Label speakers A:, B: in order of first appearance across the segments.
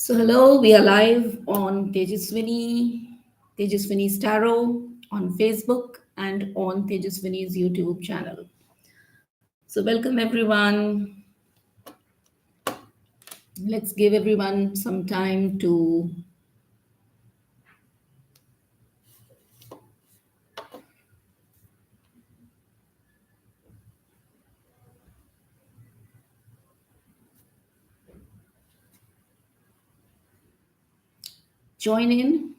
A: So, hello, we are live on Tejaswini's Tarot on Facebook and on Tejaswini's YouTube channel. So, welcome everyone. Let's give everyone some time to join in.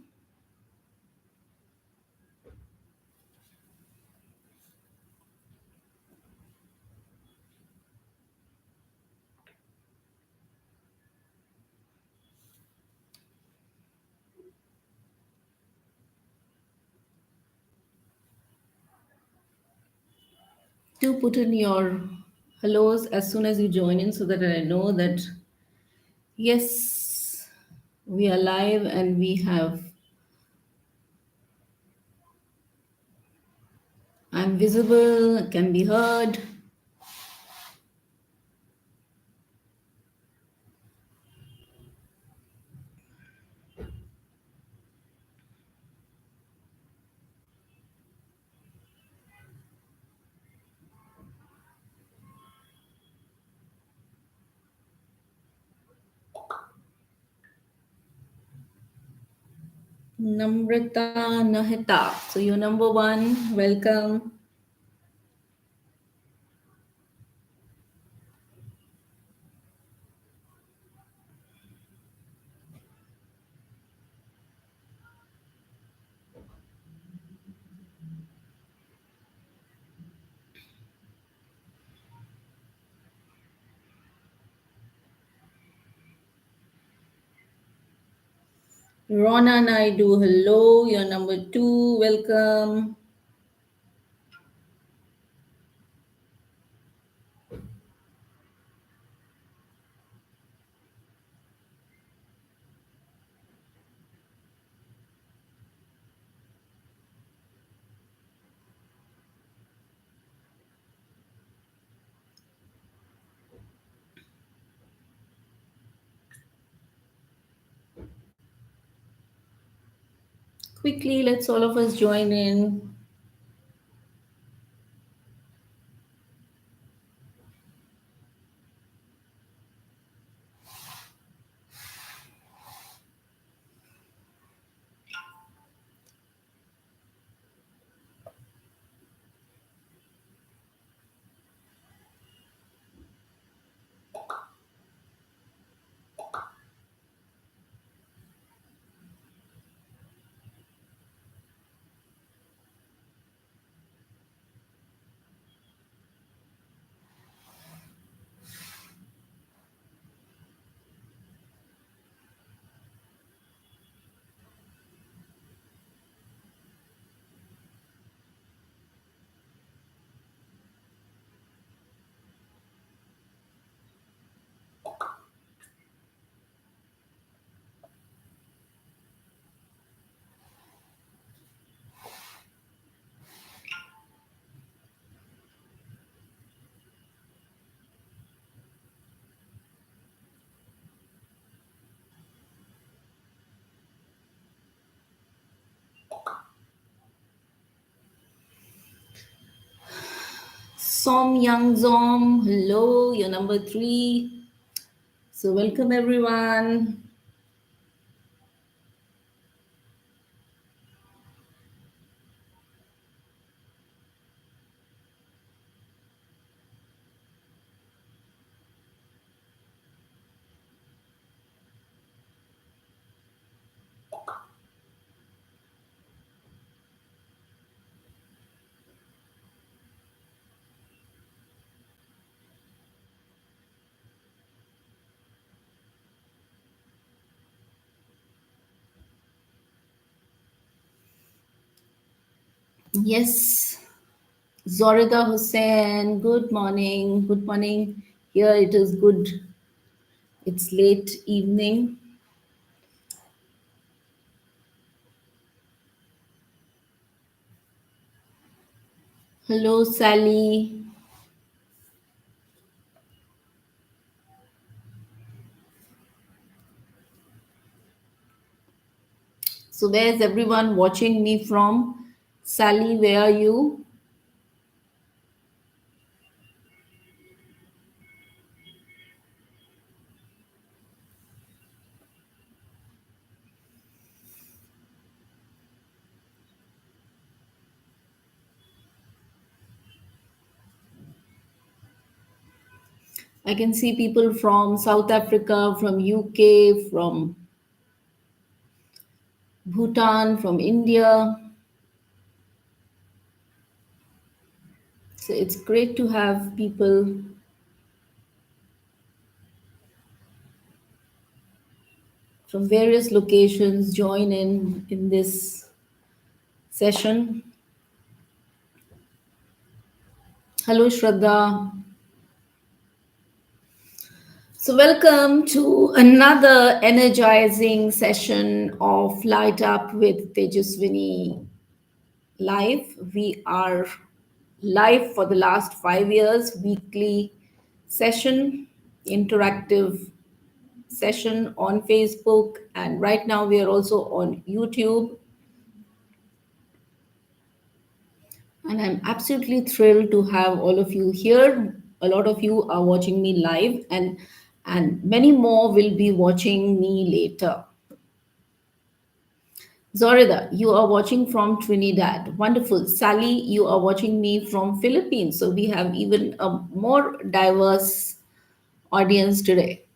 A: Do put in your hellos as soon as you join in so that I know that yes, we are live and we have, I'm visible, can be heard. Namrata Nahita. So, you're number one. Welcome. Rona Naidu, hello. You're number two. Welcome. Quickly, let's all of us join in. Som Yang Zom, hello. You're number three. So, welcome everyone. Yes, Zorida Hussain, good morning. Good morning. Here it is good. It's late evening. Hello, Sally. So, where's everyone watching me from? Sally, where are you? I can see people from South Africa, from UK, from Bhutan, from India. So it's great to have people from various locations join in this session. Hello, Shraddha. So, welcome to another energizing session of Light Up with Tejaswini Live. We are live for the last 5 years, weekly session, interactive session on Facebook, and right now we are also on YouTube. And I'm absolutely thrilled to have all of you here. A lot of you are watching me live, and many more will be watching me later. Zorida, you are watching from Trinidad. Wonderful. Sally, you are watching me from Philippines. So we have even a more diverse audience today.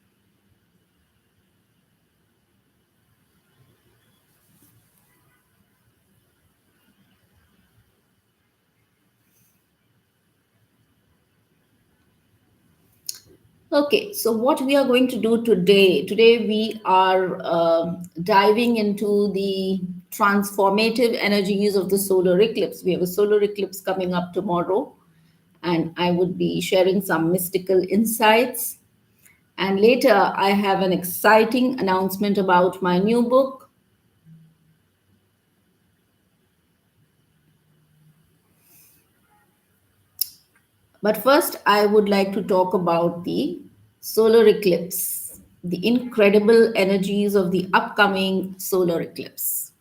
A: Okay, so what we are going to do today we are diving into the transformative energies of the solar eclipse. We have a solar eclipse coming up tomorrow, and I would be sharing some mystical insights. And later, I have an exciting announcement about my new book. But first, I would like to talk about the solar eclipse, the incredible energies of the upcoming solar eclipse.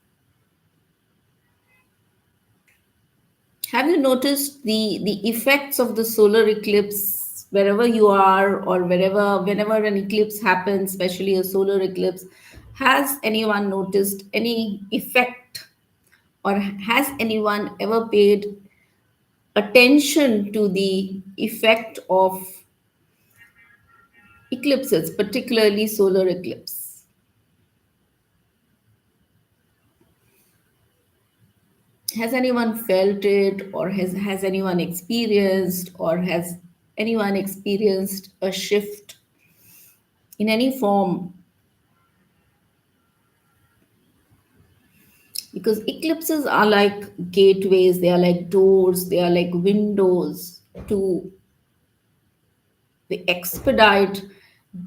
A: Have you noticed the effects of the solar eclipse wherever you are, or whenever an eclipse happens, especially a solar eclipse? Has anyone noticed any effect, or has anyone ever paid attention to the effect of eclipses, particularly solar eclipse? Has anyone felt it, or has anyone experienced, or has anyone experienced a shift in any form? Because eclipses are like gateways, they are like doors, they are like windows to the expedite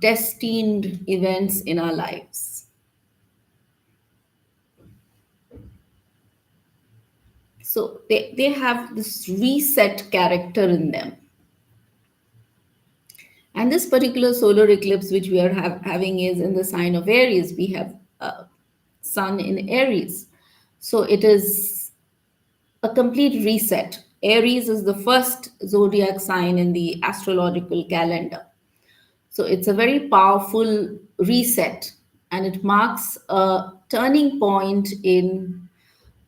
A: destined events in our lives. So they have this reset character in them. And this particular solar eclipse, which we are having, is in the sign of Aries. We have Sun in Aries. So it is a complete reset. Aries is the first zodiac sign in the astrological calendar. So it's a very powerful reset, and it marks a turning point in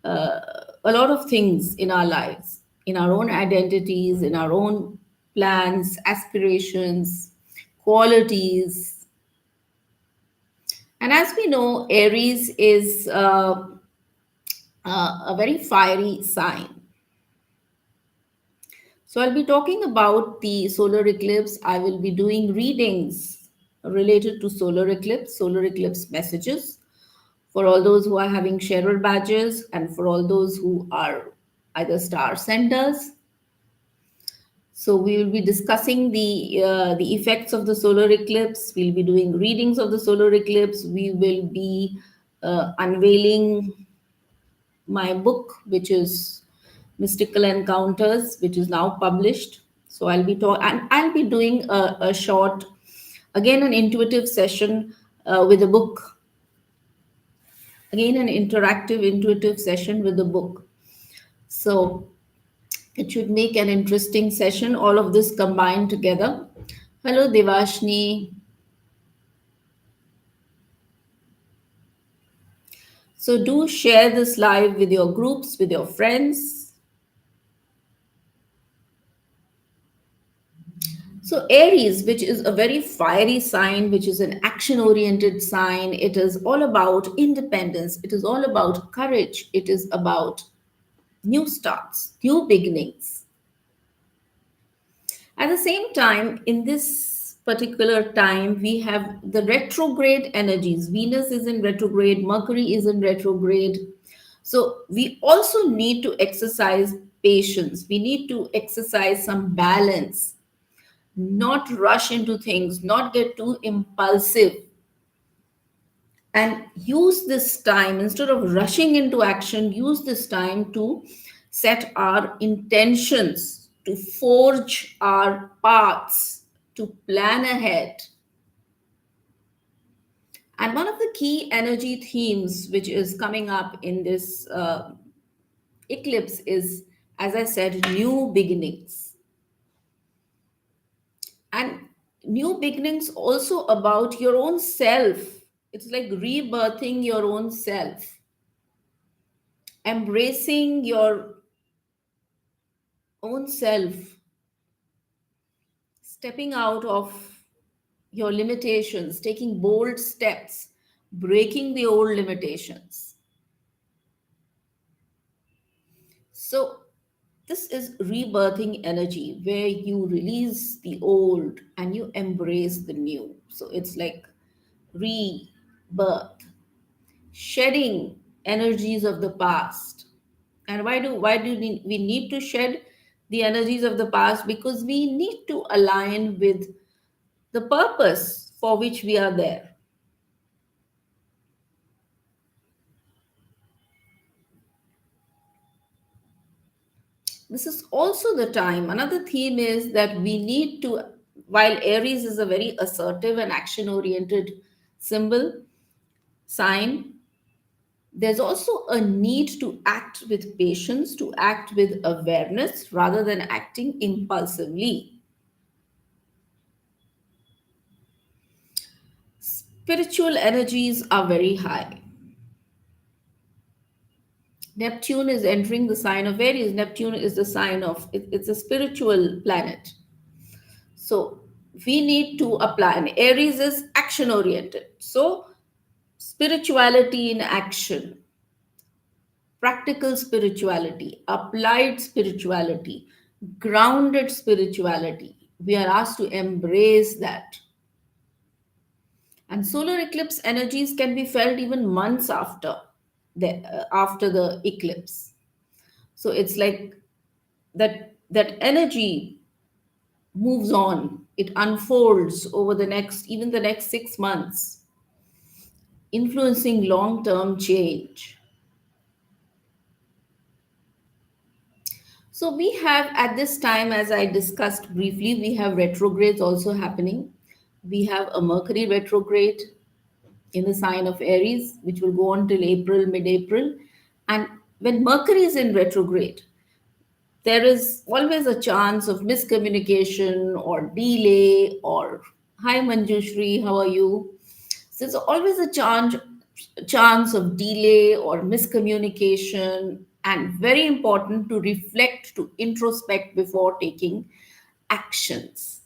A: a lot of things in our lives, in our own identities, in our own plans, aspirations, qualities. And as we know, Aries is a very fiery sign. So I'll be talking about the solar eclipse. I will be doing readings related to solar eclipse messages for all those who are having sharer badges, and for all those who are either star senders. So we will be discussing the effects of the solar eclipse. We'll be doing readings of the solar eclipse. We will be unveiling my book, which is Mystical Encounters, which is now published. So I'll be doing a short, again, an intuitive session with a book Again, an interactive, intuitive session with the book. So it should make an interesting session, all of this combined together. Hello, Devashni. So do share this live with your groups, with your friends. So, Aries, which is a very fiery sign, which is an action oriented sign, it is all about independence, it is all about courage, it is about new starts, new beginnings. At the same time, in this particular time, we have the retrograde energies. Venus is in retrograde, Mercury is in retrograde. So, we also need to exercise patience, we need to exercise some balance, not rush into things, not get too impulsive, and use this time instead of rushing into action. Use this time to set our intentions, to forge our paths, to plan ahead. And one of the key energy themes which is coming up in this eclipse is, as I said, new beginnings. And new beginnings also about your own self. It's like rebirthing your own self, embracing your own self, stepping out of your limitations, taking bold steps, breaking the old limitations. So this is rebirthing energy where you release the old and you embrace the new. So it's like rebirth, shedding energies of the past. And we need to shed the energies of the past? Because we need to align with the purpose for which we are there. This is also the time. Another theme is that we need to, while Aries is a very assertive and action oriented symbol, sign, there's also a need to act with patience, to act with awareness rather than acting impulsively. Spiritual energies are very high. Neptune is entering the sign of Aries. Neptune is the sign of, it's a spiritual planet. So we need to apply, and Aries is action oriented. So spirituality in action, practical spirituality, applied spirituality, grounded spirituality. We are asked to embrace that. And solar eclipse energies can be felt even months after the eclipse. So it's like that energy moves on, it unfolds over the next 6 months, influencing long term change. So we have at this time, as I discussed briefly, we have retrogrades also happening. We have a Mercury retrograde in the sign of Aries, which will go on till April, mid-April. And when Mercury is in retrograde, there is always a chance of miscommunication or delay or, hi Manjushri, how are you? So there's always a chance of delay or miscommunication, and very important to reflect, to introspect before taking actions.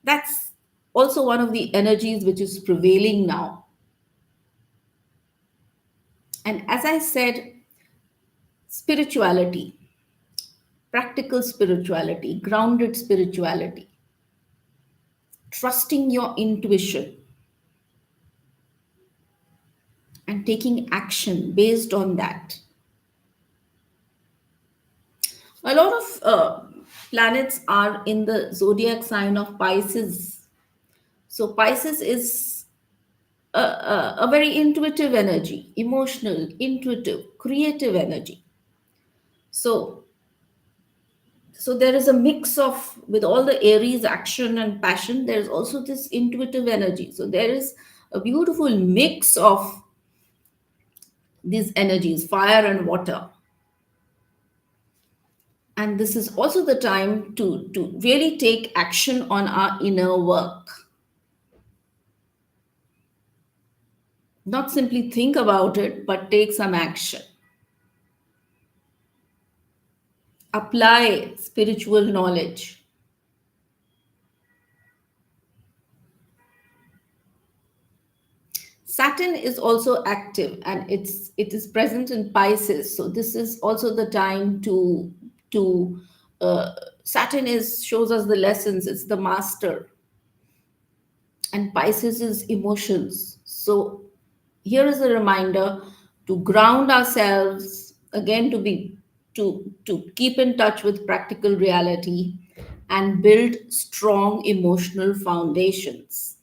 A: That's also one of the energies which is prevailing now. And as I said, spirituality, practical spirituality, grounded spirituality, trusting your intuition and taking action based on that. A lot of planets are in the zodiac sign of Pisces. So, Pisces is a very intuitive energy, emotional, intuitive, creative energy. So, so there is a mix of, with all the Aries action and passion, there's also this intuitive energy. So, there is a beautiful mix of these energies, fire and water. And this is also the time to really take action on our inner work. Not simply think about it, but take some action. Apply spiritual knowledge. Saturn is also active and it is present in Pisces. So this is also the time to Saturn is shows us the lessons. It's the master, and Pisces is emotions. So here is a reminder to ground ourselves again, to keep in touch with practical reality and build strong emotional foundations.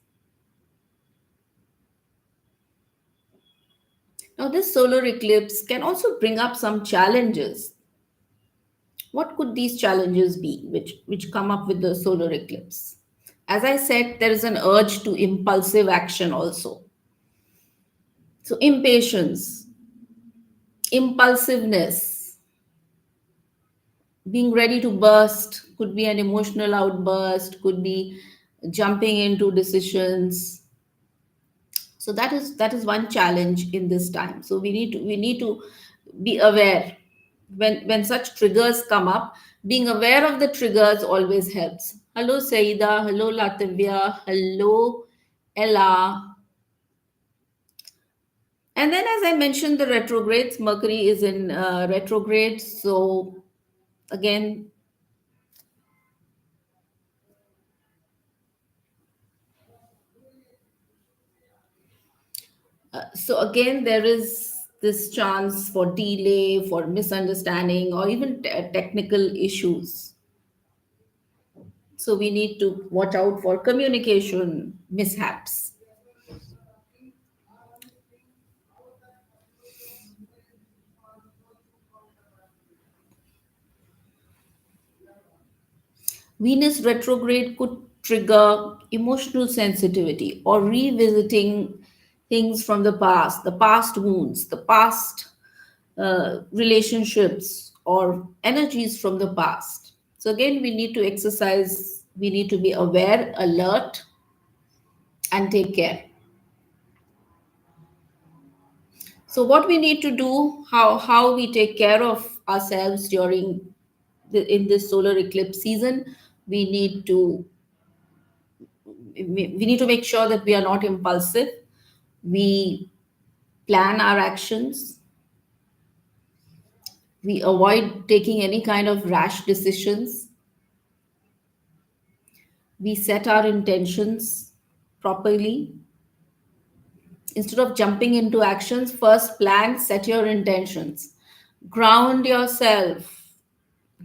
A: Now, this solar eclipse can also bring up some challenges. What could these challenges be which come up with the solar eclipse? As I said, there is an urge to impulsive action also. So, impatience, impulsiveness, being ready to burst, could be an emotional outburst, could be jumping into decisions. So that is one challenge in this time. So we need to be aware when such triggers come up. Being aware of the triggers always helps. Hello Saida, hello Latvia, hello Ella. And then, as I mentioned, the retrogrades, Mercury is in retrograde. So again, there is this chance for delay, for misunderstanding, or even technical issues. So we need to watch out for communication mishaps. Venus retrograde could trigger emotional sensitivity or revisiting things from the past wounds, the past relationships, or energies from the past. So, again, we need to exercise, we need to be aware, alert, and take care. So, what we need to do, how we take care of ourselves during in this solar eclipse season, we need to we need to make sure that we are not impulsive. We plan our actions. We avoid taking any kind of rash decisions. We set our intentions properly. Instead of jumping into actions, first plan, set your intentions. Ground yourself.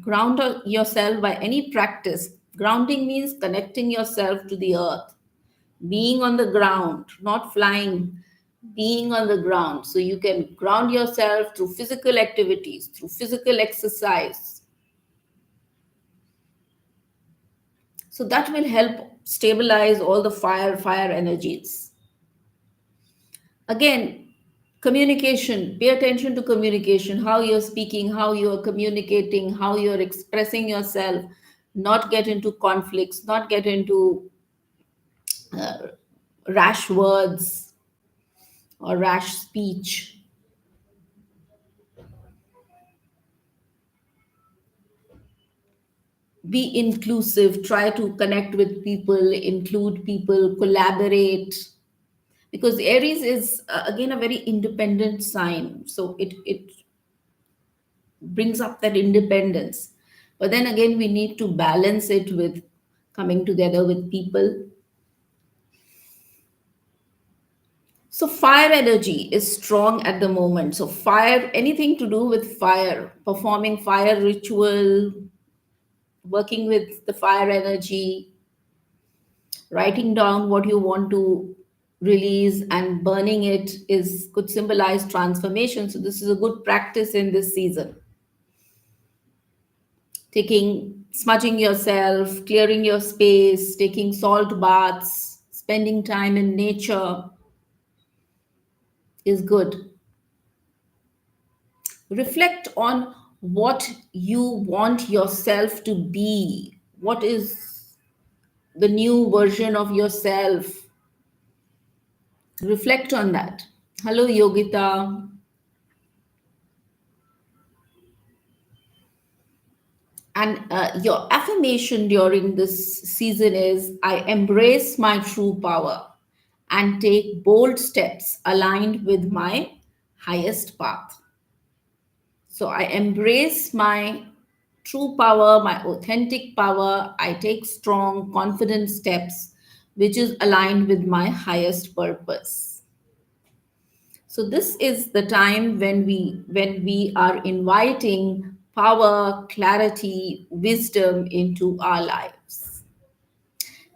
A: Ground yourself by any practice. Grounding means connecting yourself to the earth, being on the ground, not flying, being on the ground. So you can ground yourself through physical activities, through physical exercise. So that will help stabilize all the fire energies. Again, communication, pay attention to communication, how you're speaking, how you're communicating, how you're expressing yourself, not get into conflicts, not get into uh, rash words or rash speech. Be inclusive, try to connect with people, include people, collaborate, because Aries is again a very independent sign, so it brings up that independence. But then again, we need to balance it with coming together with people. So fire energy is strong at the moment. So fire, anything to do with fire, performing fire ritual, working with the fire energy, writing down what you want to release and burning it is could symbolize transformation. So this is a good practice in this season. Taking smudging yourself, clearing your space, taking salt baths, spending time in nature is good. Reflect on what you want yourself to be. What is the new version of yourself? Reflect on that. Hello, Yogita. And your affirmation during this season is I embrace my true power and take bold steps aligned with my highest path. So I embrace my true power, my authentic power. I take strong, confident steps which is aligned with my highest purpose. So this is the time when we are inviting power, clarity, wisdom into our lives.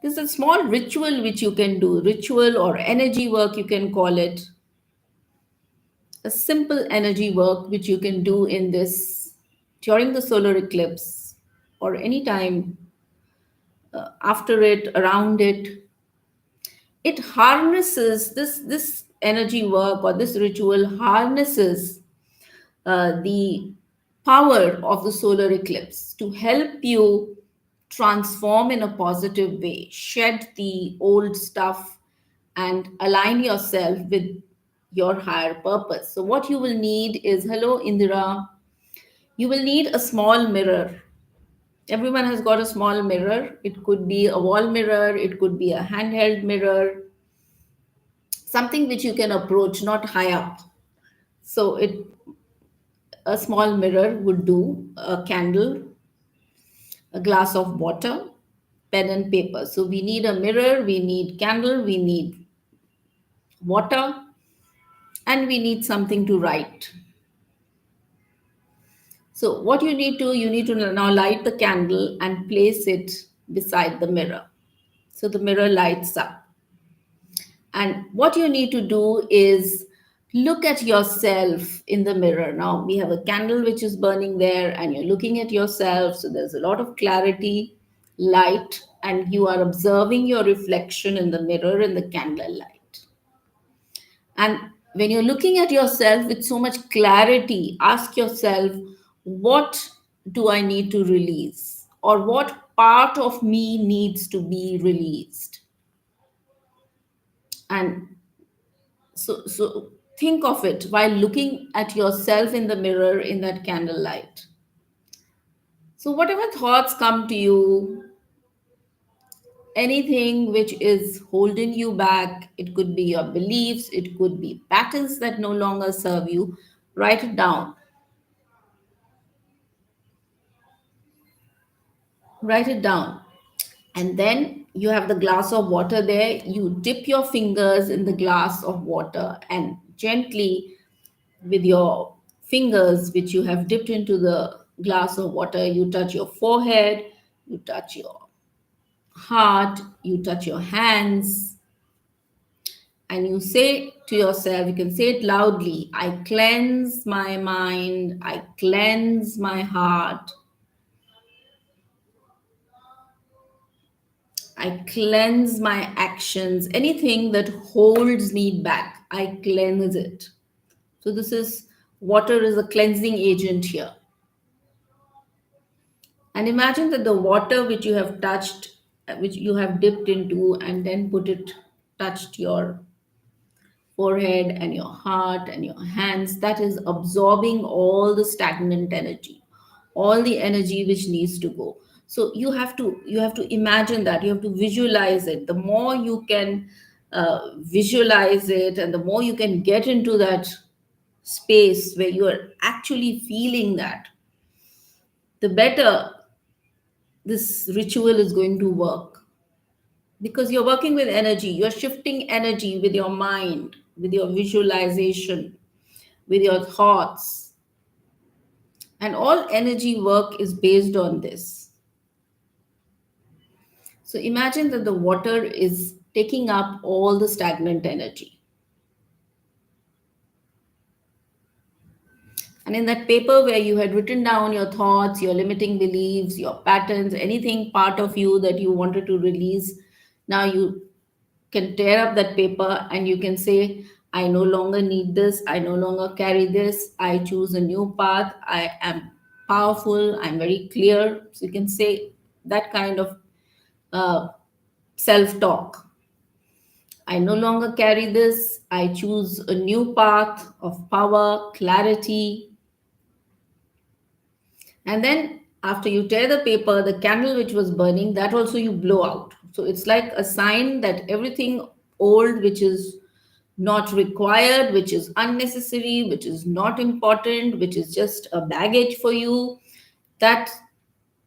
A: There's a small ritual which you can do, ritual or energy work, you can call it. A simple energy work which you can do in this during the solar eclipse or any time after it, around it. It harnesses this energy work or this ritual harnesses the power of the solar eclipse to help you transform in a positive way, shed the old stuff, and align yourself with your higher purpose. So, what you will need is hello, Indira. You will need a small mirror. Everyone has got a small mirror. It could be a wall mirror, it could be a handheld mirror, something which you can approach, not high up. So, a small mirror would do, a candle, a glass of water, pen and paper. So we need a mirror, we need candle, we need water, and we need something to write. So what you need to now light the candle and place it beside the mirror. So the mirror lights up. And what you need to do is look at yourself in the mirror. Now we have a candle which is burning there, and you're looking at yourself. So there's a lot of clarity, light, and you are observing your reflection in the mirror in the candle light. And when you're looking at yourself with so much clarity, ask yourself, what do I need to release? Or what part of me needs to be released? And so think of it while looking at yourself in the mirror in that candlelight. So whatever thoughts come to you, anything which is holding you back, it could be your beliefs, it could be patterns that no longer serve you, write it down. Write it down. And then you have the glass of water there. You dip your fingers in the glass of water and gently, with your fingers which you have dipped into the glass of water, you touch your forehead, you touch your heart, you touch your hands, and you say to yourself, you can say it loudly, I cleanse my mind, I cleanse my heart, I cleanse my actions, anything that holds me back, I cleanse it. So this is water is a cleansing agent here. And imagine that the water which you have touched, which you have dipped into, and then touched your forehead and your heart and your hands, that is absorbing all the stagnant energy, all the energy which needs to go. So you have to imagine that, you have to visualize it. The more you can visualize it, and the more you can get into that space where you are actually feeling that, the better this ritual is going to work, because you're working with energy, you're shifting energy with your mind, with your visualization, with your thoughts, and all energy work is based on this. So imagine that the water is taking up all the stagnant energy, and in that paper where you had written down your thoughts, your limiting beliefs, your patterns, anything part of you that you wanted to release, now you can tear up that paper and you can say, I no longer need this. I no longer carry this. I choose a new path. I am powerful. I'm very clear. So you can say that kind of uh, self talk. I no longer carry this. I choose a new path of power, clarity. And then after you tear the paper, the candle which was burning, that also you blow out. So it's like a sign that everything old, which is not required, which is unnecessary, which is not important, which is just a baggage for you, that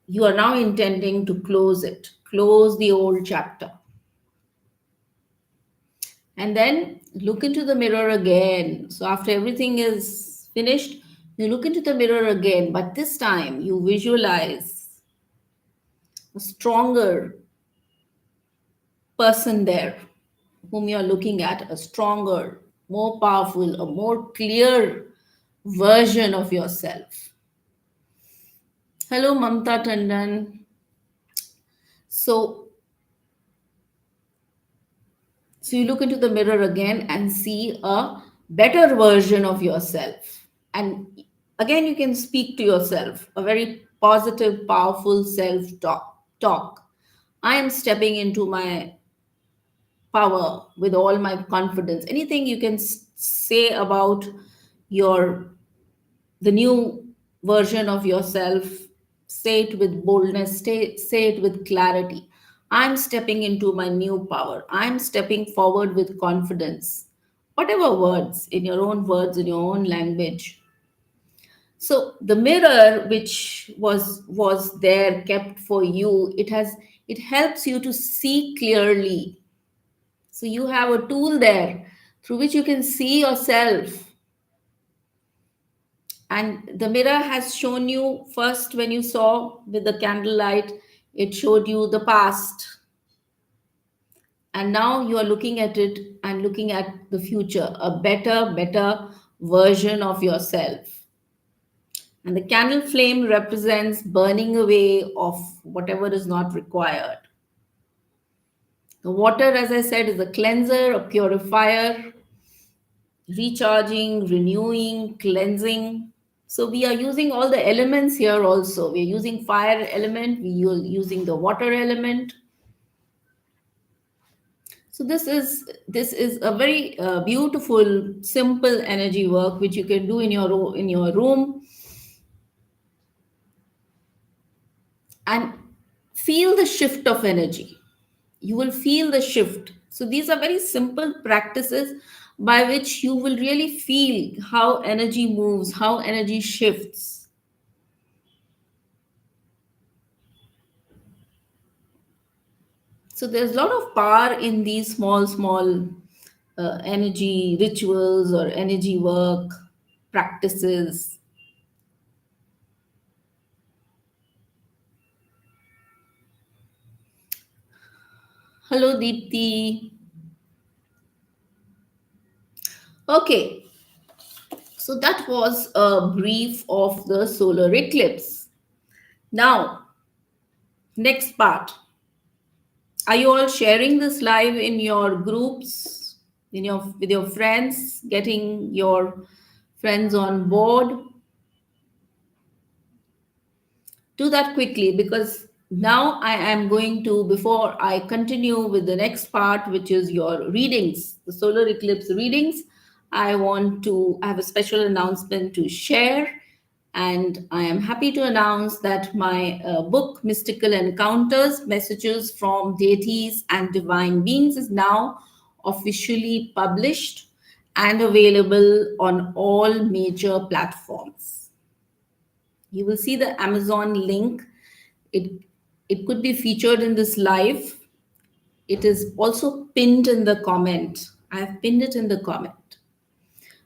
A: you are now intending to close it, close the old chapter. And then look into the mirror again. So after everything is finished, you look into the mirror again, but this time you visualize a stronger person there whom you are looking at, a stronger, more powerful, a more clear version of yourself. Hello, Mamta Tandon. So, so you look into the mirror again and see a better version of yourself. And again, you can speak to yourself, a very positive, powerful self talk. I am stepping into my power with all my confidence. Anything you can say about your the new version of yourself, say it with boldness, say it with clarity. I'm stepping into my new power. I'm stepping forward with confidence. Whatever words, in your own words, in your own language. So the mirror which was there kept for you, it helps you to see clearly. So you have a tool there through which you can see yourself. And the mirror has shown you first, when you saw with the candlelight, it showed you the past. And now you are looking at it and looking at the future, a better version of yourself. And the candle flame represents burning away of whatever is not required. The water, as I said, is a cleanser, a purifier, recharging, renewing, cleansing. So we are using all the elements here also. We're using fire element, we are using the water element. So this is a very beautiful, simple energy work which you can do in your room and feel the shift of energy. You will feel the shift. So these are very simple practices by which you will really feel how energy moves, how energy shifts. So there's a lot of power in these small energy rituals or energy work practices. Hello, Deepthi. Okay, so that was a brief of the solar eclipse. Now, next part. Are you all sharing this live in your groups, in your with your friends, getting your friends on board? Do that quickly, because now I am going to, before I continue with the next part, which is your readings, the solar eclipse readings, I want to have a special announcement to share. And I am happy to announce that my book, Mystical Encounters Messages from Deities and Divine Beings, is now officially published and available on all major platforms. You will see the Amazon link. It could be featured in this live. It is also pinned in the comment. I have pinned it in the comment.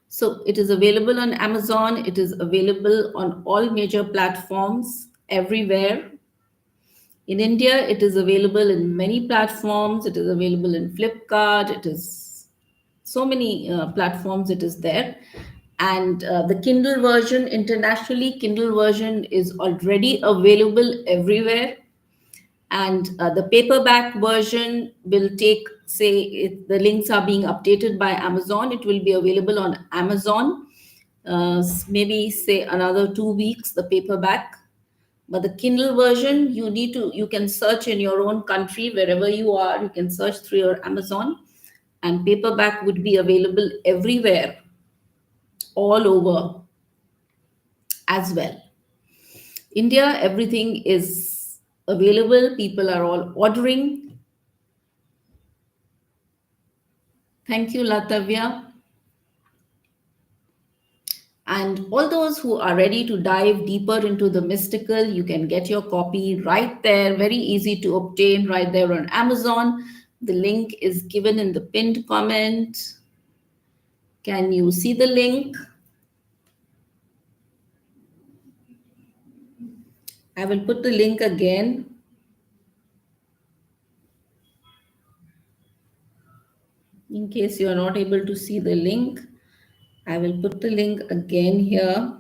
A: So it is available on Amazon. It is available on all major platforms everywhere. In India, it is available in many platforms. It is available in Flipkart. It is so many platforms. It is there. And the Kindle version, internationally, Kindle version is already available everywhere. And the paperback version will take, say, the links are being updated by Amazon, it will be available on Amazon, maybe say another 2 weeks, the paperback. But the Kindle version, you can search in your own country, wherever you are, you can search through your Amazon, and paperback would be available everywhere, all over as well. India, everything is available, people are all ordering. Thank you, Latavia. And all those who are ready to dive deeper into the mystical, you can get your copy right there, very easy to obtain right there on Amazon. The link is given in the pinned comment. Can you see the link? I will put the link again in case you are not able to see the link. I will put the link again here.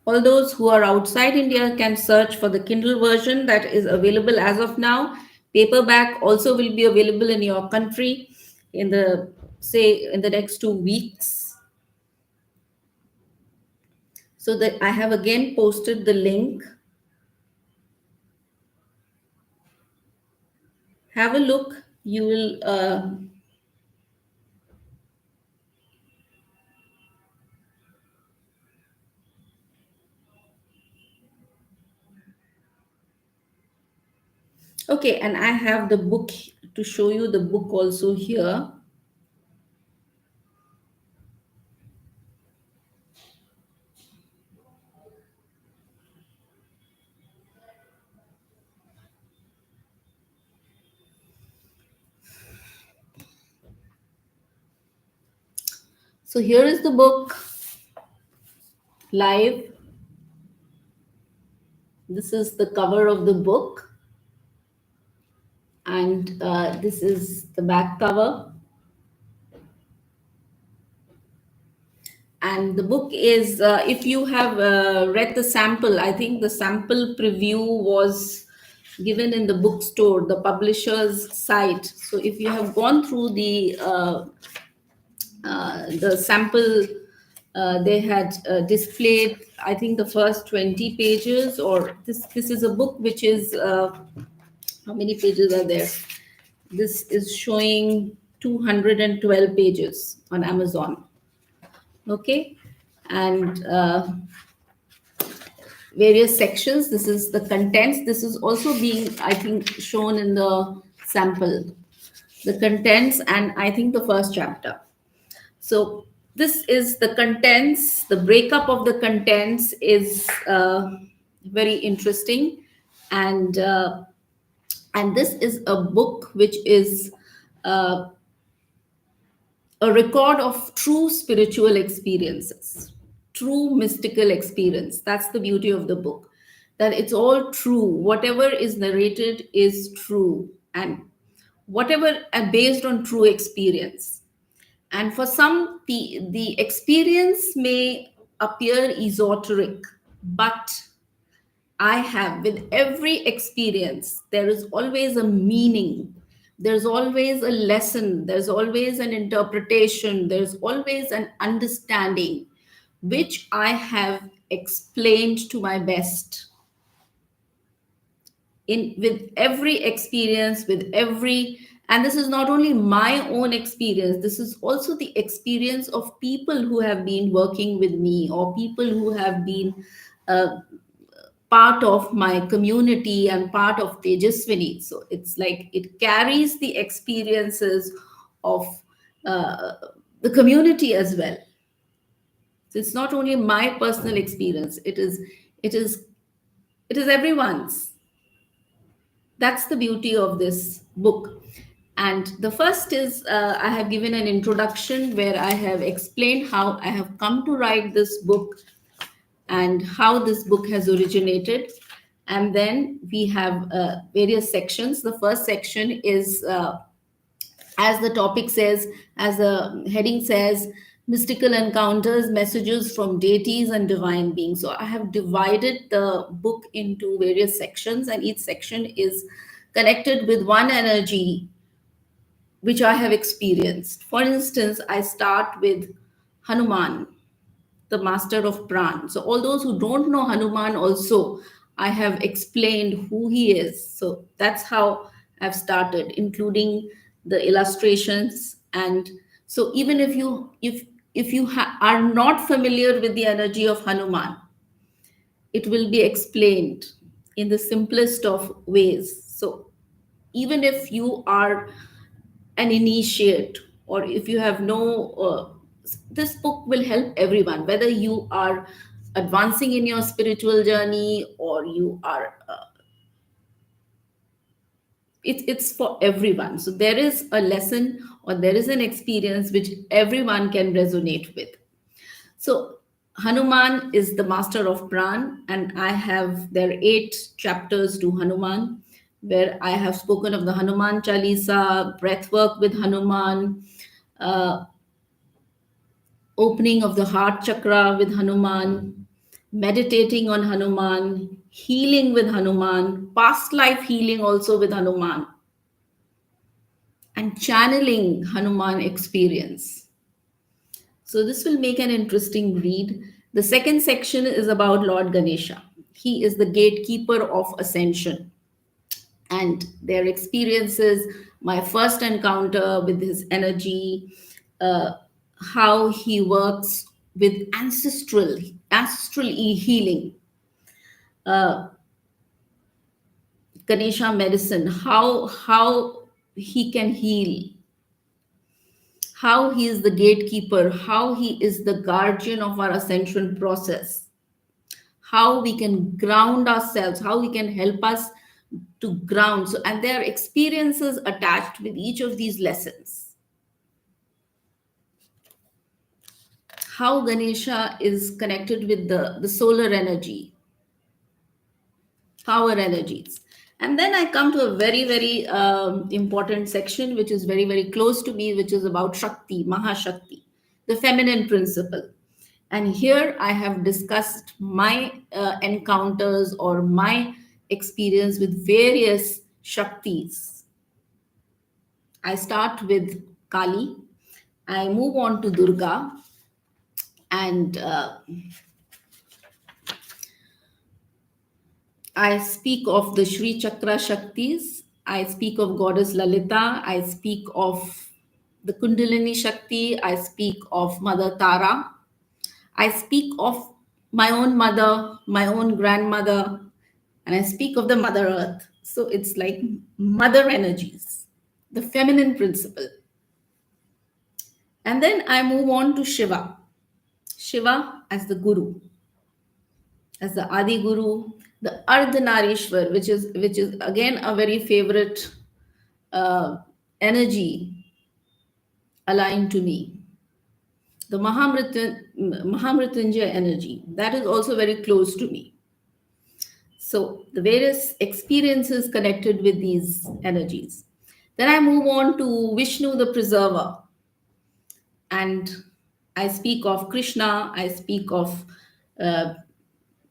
A: All those who are outside India can search for the Kindle version that is available as of now. Paperback also will be available in your country in the, say, in the next 2 weeks. So that I have again posted the link. Have a look. You will okay, and I have the book to show you, the book also here. So here is the book live. This is the cover of the book, and this is the back cover. And the book is, if you have read the sample, I think the sample preview was given in the bookstore, the publisher's site. So if you have gone through the sample, they had displayed, I think, the first 20 pages, or this is a book which is, how many pages are there? This is showing 212 pages on Amazon. Okay. And various sections. This is the contents. This is also being, I think, shown in the sample. The contents, and I think the first chapter. So this is the contents. The breakup of the contents is very interesting, and this is a book which is a record of true spiritual experiences, true mystical experience. That's the beauty of the book, that it's all true. Whatever is narrated is true, and whatever based on true experience. And for some, the experience may appear esoteric, but I have, with every experience, there is always a meaning. There's always a lesson. There's always an interpretation. There's always an understanding, which I have explained to my best. With every experience, with every, and this is not only my own experience, this is also the experience of people who have been working with me, or people who have been part of my community and part of Tejaswini. So it's like it carries the experiences of the community as well. So it's not only my personal experience, it is everyone's. That's the beauty of this book. And the first is, I have given an introduction where I have explained how I have come to write this book and how this book has originated. And then we have various sections. The first section is, as the topic says, as the heading says, mystical encounters, messages from deities and divine beings. So I have divided the book into various sections, and each section is connected with one energy which I have experienced. For instance, I start with Hanuman, the master of Pran. So, all those who don't know Hanuman, also, I have explained who he is. So, that's how I've started, including the illustrations. And so, even if you are not familiar with the energy of Hanuman, it will be explained in the simplest of ways. So, even if you are an initiate, or if you have no this book will help everyone, whether you are advancing in your spiritual journey, or you are it's for everyone. So there is a lesson, or there is an experience which everyone can resonate with. So Hanuman is the master of Pran, and I have there are 8 chapters to Hanuman, where I have spoken of the Hanuman Chalisa, breath work with Hanuman, uh, opening of the heart chakra with Hanuman, meditating on Hanuman, healing with Hanuman, past life healing also with Hanuman, and channeling Hanuman experience. So, this will make an interesting read. The second section is about Lord Ganesha. He is the gatekeeper of ascension, and their experiences, my first encounter with his energy, uh, how he works with ancestral healing, uh, Ganesha medicine, how he can heal, how he is the gatekeeper, how he is the guardian of our ascension process, how we can ground ourselves, how he can help us to ground. So, and there are experiences attached with each of these lessons. How Ganesha is connected with the solar energy, power energies. And then I come to a very, very important section, which is very, very close to me, which is about Shakti, Mahashakti, the feminine principle. And here I have discussed my encounters, or my experience with various Shaktis. I start with Kali, I move on to Durga, and I speak of the Sri Chakra Shaktis. I speak of Goddess Lalita. I speak of the Kundalini Shakti. I speak of Mother Tara. I speak of my own mother, my own grandmother, and I speak of the Mother Earth. So it's like mother energies, the feminine principle. And then I move on to Shiva. Shiva as the Guru, as the Adi Guru, the Ardhanarishwar, which is again a very favorite uh, energy aligned to me. The Mahamrityunjaya energy, that is also very close to me. So the various experiences connected with these energies. Then I move on to Vishnu the preserver, and I speak of Krishna, I speak of uh,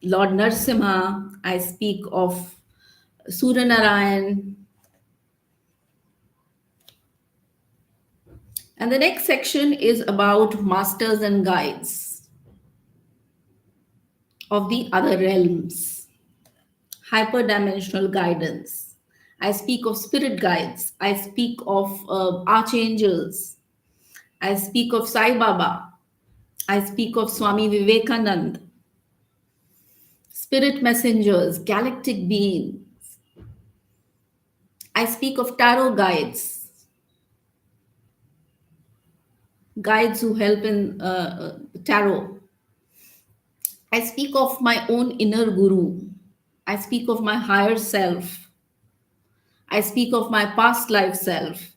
A: Lord Narsimha, I speak of Suryanarayan. And the next section is about masters and guides of the other realms, hyperdimensional guidance. I speak of spirit guides. I speak of archangels. I speak of Sai Baba. I speak of Swami Vivekanand, spirit messengers, galactic beings. I speak of tarot guides, guides who help in tarot. I speak of my own inner guru. I speak of my higher self. I speak of my past life self.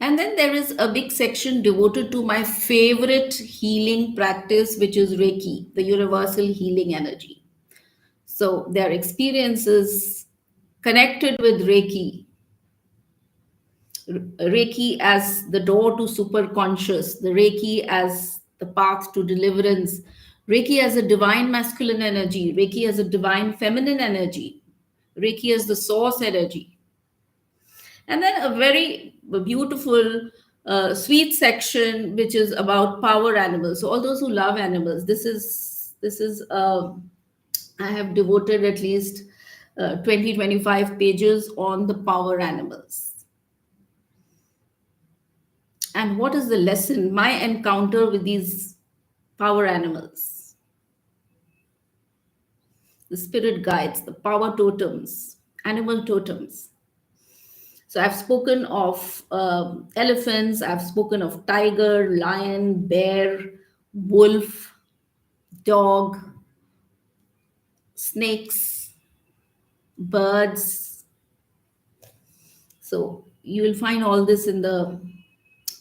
A: And then there is a big section devoted to my favorite healing practice, which is Reiki, the universal healing energy. So their experiences connected with Reiki, Reiki as the door to superconscious, the Reiki as the path to deliverance, Reiki as a divine masculine energy, Reiki as a divine feminine energy, Reiki as the source energy. And then a very beautiful, sweet section which is about power animals. So all those who love animals, this is I have devoted at least 20-25 pages on the power animals. And what is the lesson? My encounter with these power animals, the spirit guides, the power totems, animal totems. So I've spoken of elephants, I've spoken of tiger, lion, bear, wolf, dog, snakes, birds. So you will find all this in the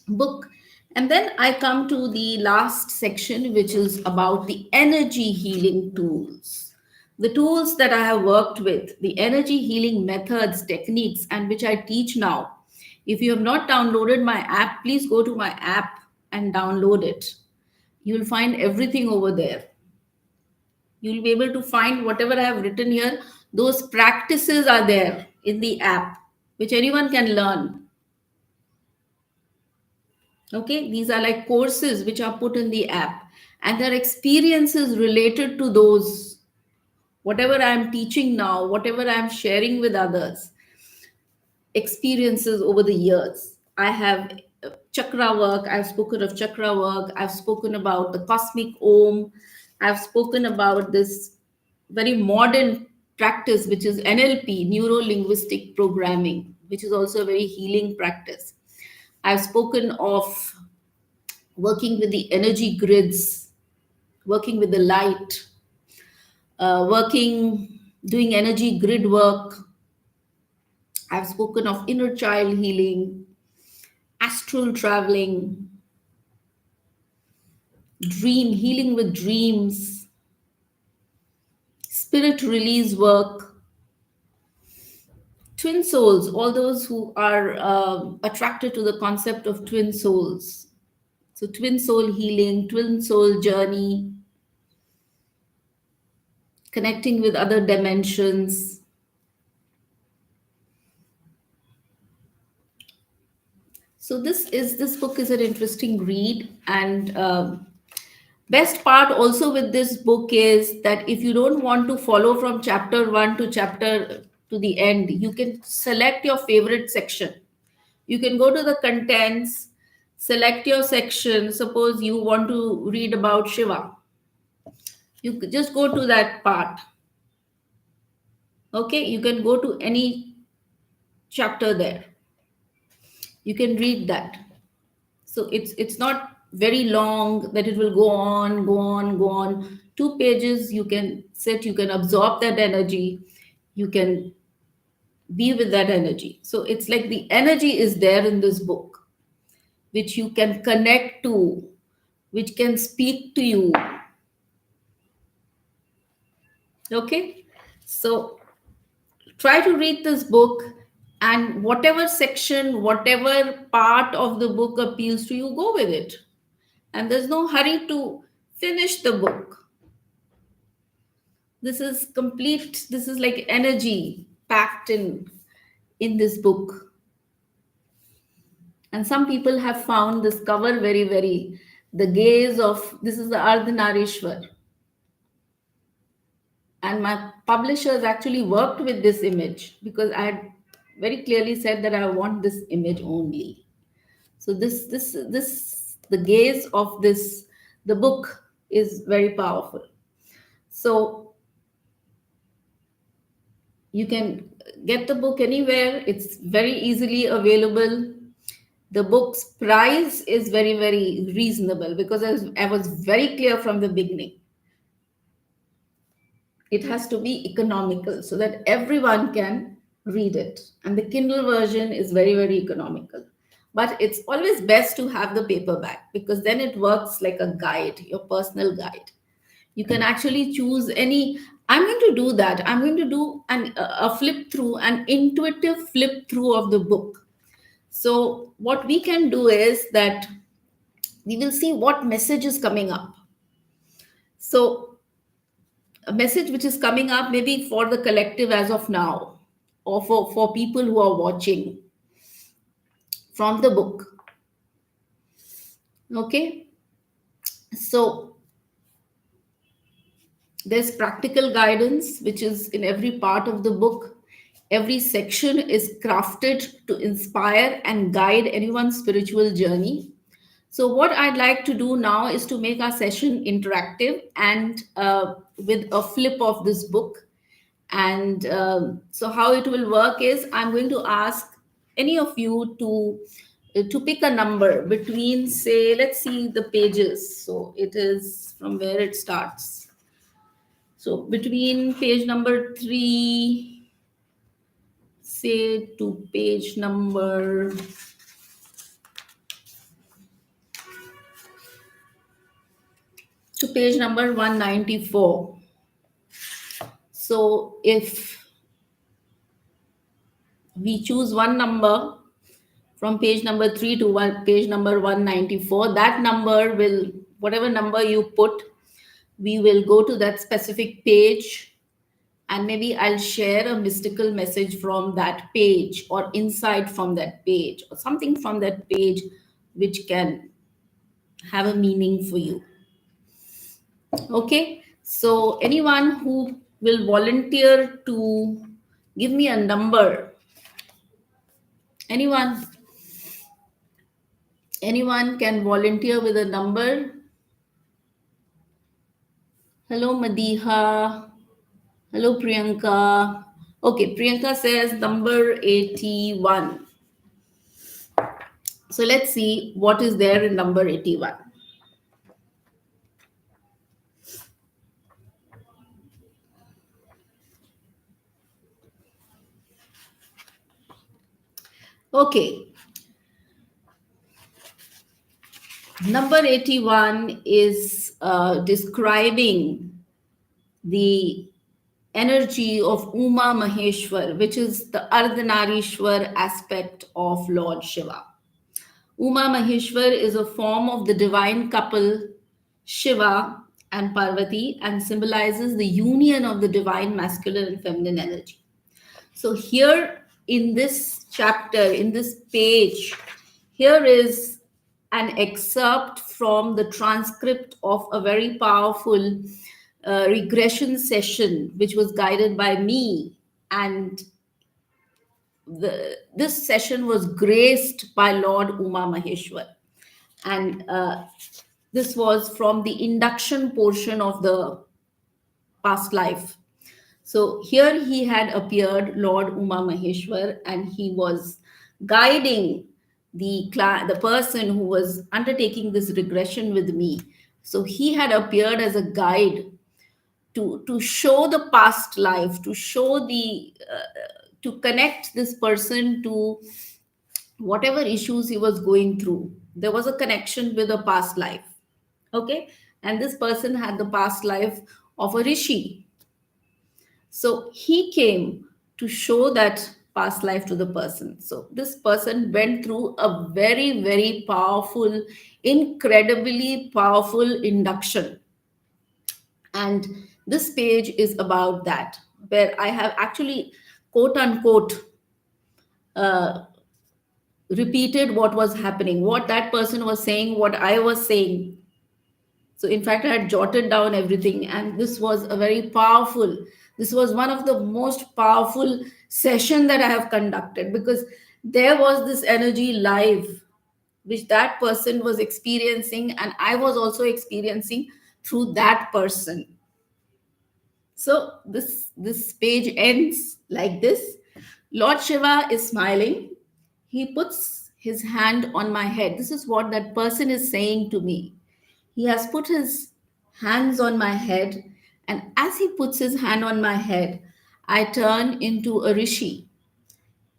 A: book. And then I come to the last section, which is about the energy healing tools. The tools that I have worked with, the energy healing methods, techniques, and which I teach now. If you have not downloaded my app, please go to my app and download it. You'll find everything over there. You'll be able to find whatever I have written here. Those practices are there in the app, which anyone can learn. Okay, these are like courses which are put in the app, and there are experiences related to those. Whatever I am teaching now, whatever I am sharing with others, experiences over the years. I have chakra work, I've spoken of chakra work, I've spoken about the cosmic om, I've spoken about this very modern practice, which is NLP, neuro linguistic programming, which is also a very healing practice. I've spoken of working with the energy grids, working with the light, doing energy grid work. I've spoken of inner child healing, astral traveling, dream healing with dreams, spirit release work, twin souls, all those who are attracted to the concept of twin souls. So, twin soul healing, twin soul journey, connecting with other dimensions. So this book is an interesting read, and best part also with this book is that if you don't want to follow from chapter 1 to chapter to the end, you can select your favorite section. You can go to the contents, select your section. Suppose you want to read about Shiva, you could just go to that part. Okay, you can go to any chapter there, you can read that. So it's not very long that it will go on, go on, go on. 2 pages, you can sit, you can absorb that energy, you can be with that energy. So it's like the energy is there in this book, which you can connect to, which can speak to you. Okay, so try to read this book, and whatever section, whatever part of the book appeals to you, go with it. And there's no hurry to finish the book. This is complete, this is like energy packed in this book. And some people have found this cover very, very, the gaze of, this is the Ardhanarishwar. And my publishers actually worked with this image because I had very clearly said that I want this image only. So this the gaze of this, the book is very powerful. So you can get the book anywhere, it's very easily available. The book's price is very, very reasonable because I was very clear from the beginning. It has to be economical so that everyone can read it. And the Kindle version is very, very economical. But it's always best to have the paperback because then it works like a guide, your personal guide. You can actually choose any. I'm going to do that. I'm going to do a flip through, an intuitive flip through of the book. So what we can do is that we will see what message is coming up. So a message which is coming up maybe for the collective as of now, or for people who are watching from the book. Okay. So there's practical guidance, which is in every part of the book. Every section is crafted to inspire and guide anyone's spiritual journey. So, what I'd like to do now is to make our session interactive and with a flip of this book. And so, how it will work is I'm going to ask any of you to pick a number between, say, let's see the pages. So, it is from where it starts. So between page number 3, say, to page number 194. So if we choose one number from page number 3 to page number 194, that number will, whatever number you put, we will go to that specific page, and maybe I'll share a mystical message from that page or insight from that page or something from that page which can have a meaning for you. Okay, so anyone who will volunteer to give me a number, anyone, anyone can volunteer with a number. Hello, Madiha. Hello, Priyanka. Okay, Priyanka says number 81. So let's see what is there in number 81. Okay, number 81 is describing the energy of Uma Maheshwar, which is the Ardhanarishwar aspect of Lord Shiva. Uma Maheshwar is a form of the divine couple Shiva and Parvati and symbolizes the union of the divine masculine and feminine energy. So, here in this chapter, in this page, here is an excerpt from the transcript of a very powerful regression session, which was guided by me. And this session was graced by Lord Uma Maheshwar. And this was from the induction portion of the past life. So here he had appeared, Lord Uma Maheshwar, and he was guiding the person who was undertaking this regression with me. So he had appeared as a guide to show the past life, to show to connect this person to whatever issues he was going through. There was a connection with a past life. Okay, and this person had the past life of a rishi. So he came to show that past life to the person. So this person went through a very, very powerful, incredibly powerful induction. And this page is about that, where I have actually, quote unquote, uh, repeated what was happening, what that person was saying, what I was saying. So, in fact, I had jotted down everything, and this was a very powerful. This was one of the most powerful session that I have conducted, because there was this energy live, which that person was experiencing, and I was also experiencing through that person. So this page ends like this. Lord Shiva is smiling. He puts his hand on my head. This is what that person is saying to me. He has put his hands on my head, and as he puts his hand on my head, I turn into a rishi,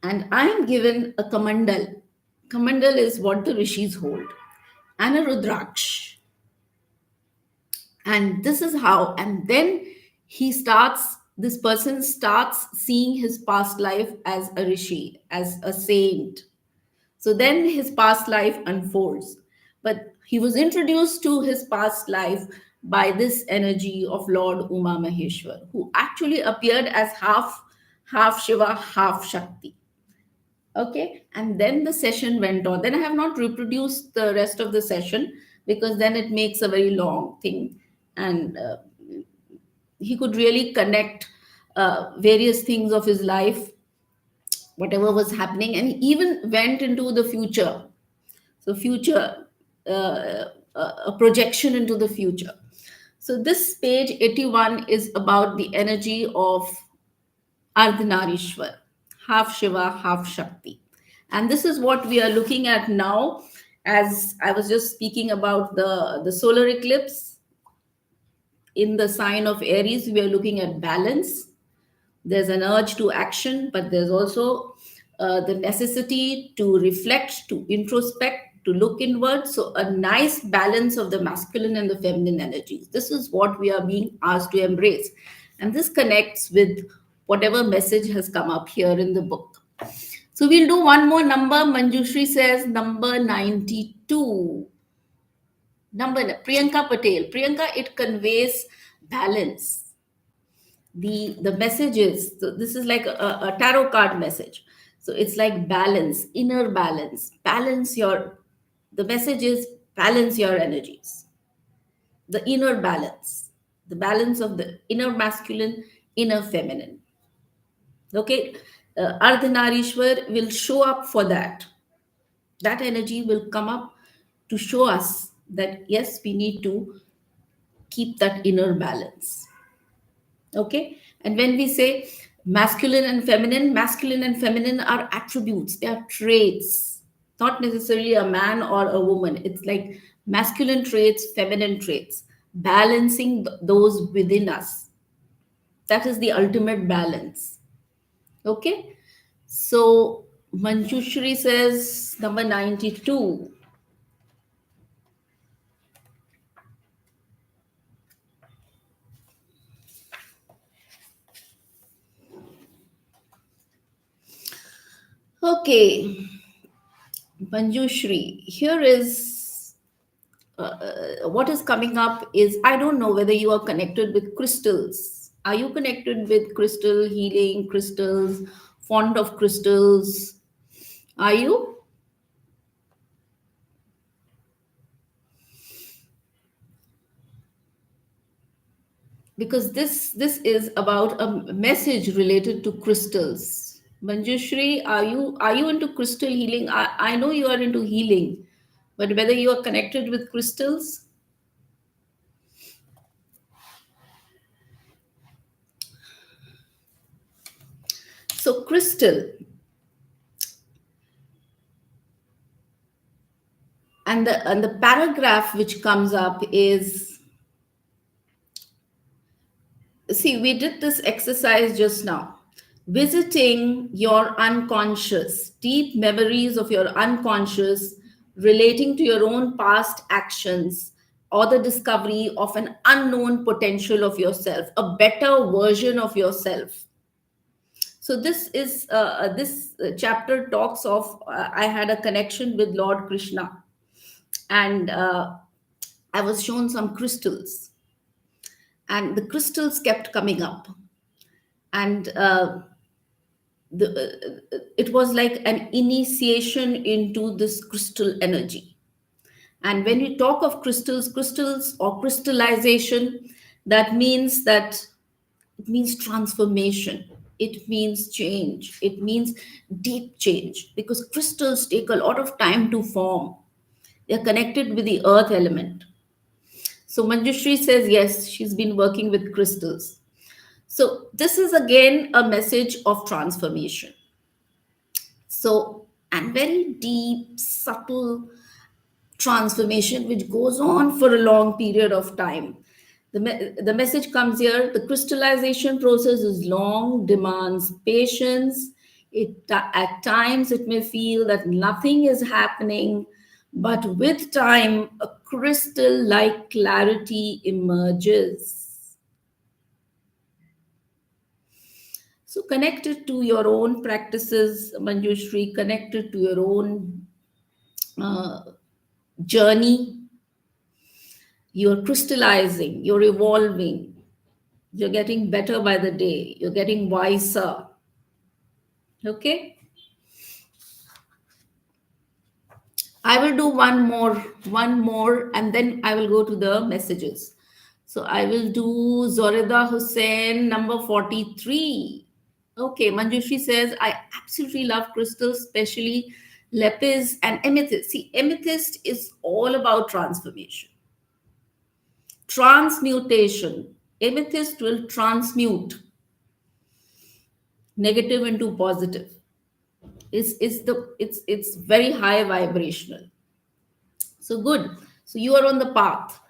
A: and I am given a kamandal. Kamandal is what the rishis hold, and a rudraksh. And this is how, and then this person starts seeing his past life as a rishi, as a saint. So then his past life unfolds. But he was introduced to his past life by this energy of Lord Uma Maheshwar, who actually appeared as half Shiva, half Shakti. Okay, and then the session went on. Then I have not reproduced the rest of the session because then it makes a very long thing, and he could really connect various things of his life, whatever was happening, and he even went into the future. So future, a projection into the future. So this page 81 is about the energy of Ardhanarishwar, half Shiva, half Shakti. And this is what we are looking at now. As I was just speaking about the solar eclipse in the sign of Aries, we are looking at balance. There's an urge to action, but there's also the necessity to reflect, to introspect, to look inward. So, a nice balance of the masculine and the feminine energies. This is what we are being asked to embrace. And this connects with whatever message has come up here in the book. So, we'll do one more number. Manjushri says number 92. Number Priyanka Patel. Priyanka, it conveys balance. The messages, so this is like a tarot card message. So it's like balance, inner balance, balance your, the message is balance your energies, the inner balance, the balance of the inner masculine, inner feminine. Okay, Ardhanarishwar will show up for that. That energy will come up to show us that yes, we need to keep that inner balance. Okay, and when we say masculine and feminine are attributes, they are traits, not necessarily a man or a woman. It's like masculine traits, feminine traits, balancing those within us. That is the ultimate balance. Okay, so Manjushri says number 92. Okay, Manjushri, here is what is coming up is, I don't know whether you are connected with crystals. Are you connected with crystal healing, crystals, fond of crystals? Are you? Because this is about a message related to crystals. Manjushri, are you into crystal healing? I know you are into healing, but whether you are connected with crystals? So crystal, and the paragraph which comes up is, see, we did this exercise just now, visiting your unconscious, deep memories of your unconscious relating to your own past actions, or the discovery of an unknown potential of yourself, a better version of yourself. So this chapter talks of, I had a connection with Lord Krishna, and I was shown some crystals, and the crystals kept coming up, and it was like an initiation into this crystal energy. And when we talk of crystals or crystallization, that means that it means transformation, it means change, it means deep change, because crystals take a lot of time to form. They're connected with the earth element. So Manjushri says yes, she's been working with crystals. So this is again a message of transformation. So, and very deep, subtle transformation which goes on for a long period of time. The message comes here, the crystallization process is long, demands patience. At times, it may feel that nothing is happening, but with time, a crystal like clarity emerges. So, connected to your own practices, Manjushri, connected to your own uh, journey. You're crystallizing, you're evolving, you're getting better by the day, you're getting wiser. Okay, I will do one more, and then I will go to the messages. So I will do Zorida Hussain, number 43. Okay, Manjushri says, I absolutely love crystals, especially lapis and amethyst. See, amethyst is all about transformation, transmutation. Amethyst will transmute negative into positive. It's very high vibrational. So good. So you are on the path.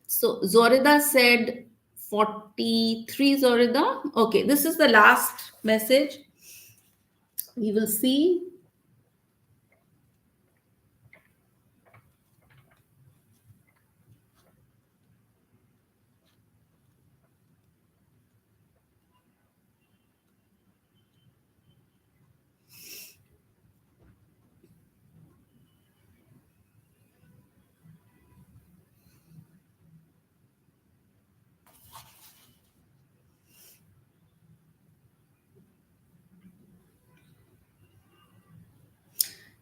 A: So Zorida said 43, Zorida. Okay, this is the last message. We will see.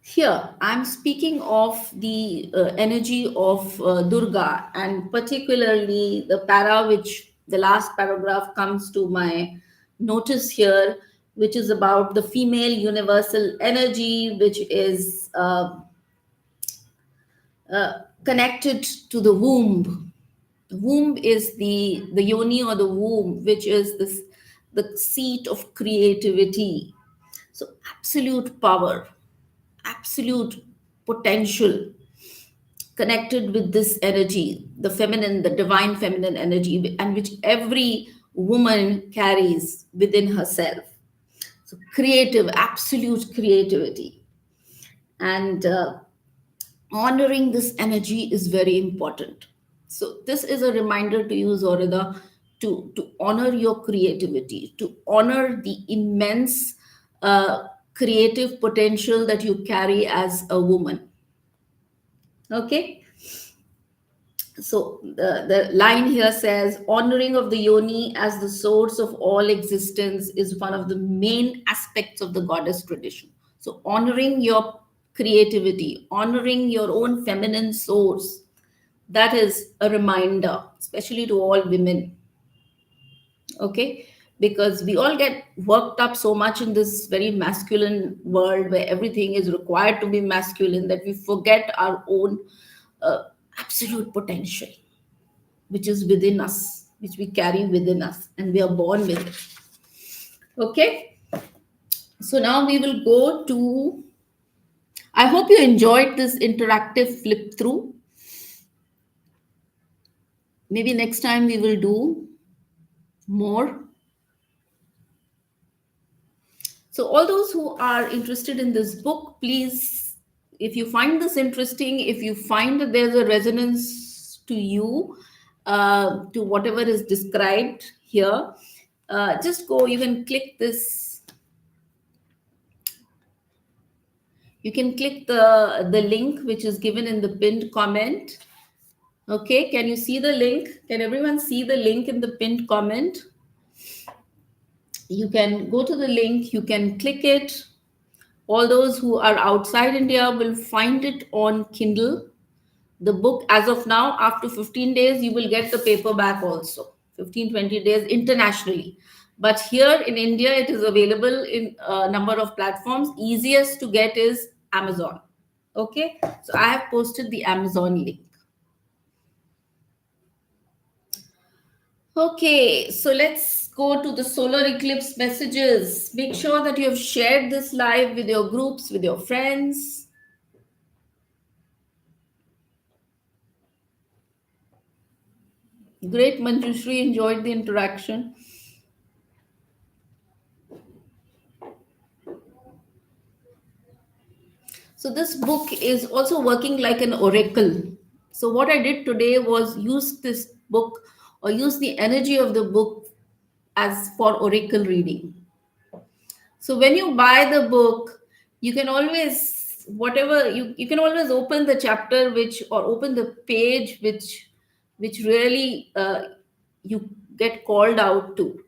A: Here, I'm speaking of the energy of Durga, and particularly the para which the last paragraph comes to my notice here, which is about the female universal energy, which is connected to the womb. The womb is the yoni, or the womb, which is this the seat of creativity. So absolute power, absolute potential connected with this energy, the feminine, the divine feminine energy, and which every woman carries within herself. So creative, absolute creativity. And honoring this energy is very important. So this is a reminder to you, Zorida, to honor your creativity, to honor the immense creative potential that you carry as a woman. Okay, so the line here says, honoring of the yoni as the source of all existence is one of the main aspects of the goddess tradition. So honoring your creativity, honoring your own feminine source, that is a reminder, especially to all women. Okay, because we all get worked up so much in this very masculine world where everything is required to be masculine, that we forget our own uh, absolute potential, which is within us, which we carry within us, and we are born with it. Okay, so now we will go to. I hope you enjoyed this interactive flip through. Maybe next time we will do more. So, all those who are interested in this book, please, if you find this interesting, if you find that there's a resonance to you, to whatever is described here, just go. You can click this. You can click the link which is given in the pinned comment. Okay, can you see the link? Can everyone see the link in the pinned comment? You can go to the link, you can click it. All those who are outside India will find it on Kindle. The book, as of now, after 15 days, you will get the paperback also. 15-20 days internationally. But here in India, it is available in a number of platforms. Easiest to get is Amazon. Okay, so I have posted the Amazon link. Okay, so let's go to the solar eclipse messages. Make sure that you have shared this live with your groups, with your friends. Great, Manjushri, enjoyed the interaction. So this book is also working like an oracle. So what I did today was use this book, or use the energy of the book as for oracle reading. So when you buy the book, You can always, whatever you can always open the chapter which, or open the page which really you get called out to,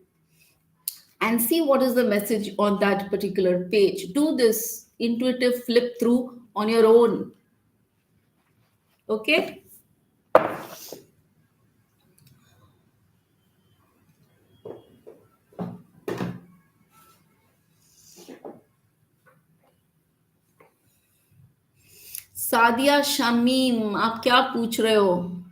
A: and see what is the message on that particular page. Do this intuitive flip through on your own. Okay. Sadia Shamim, आप क्या पूछ रहे हो?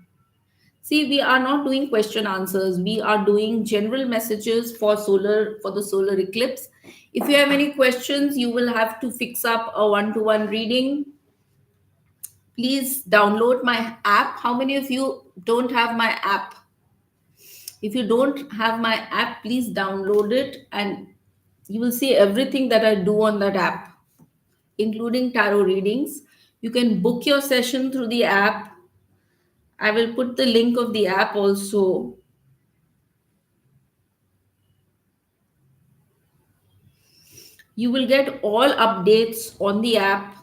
A: See, we are not doing question answers. We are doing general messages for the solar eclipse. If you have any questions, you will have to fix up a one-to-one reading. Please download my app. How many of you don't have my app? If you don't have my app, please download it, and you will see everything that I do on that app, including tarot readings. You can book your session through the app. I will put the link of the app also. You will get all updates on the app,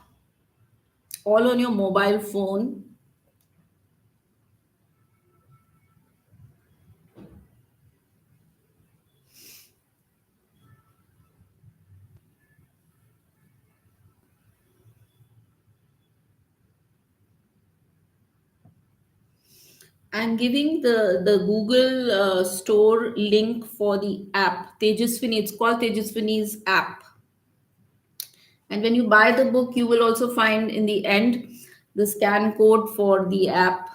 A: all on your mobile phone. I'm giving the Google store link for the app, Tejaswini. It's called Tejaswini's app. And when you buy the book, you will also find in the end the scan code for the app.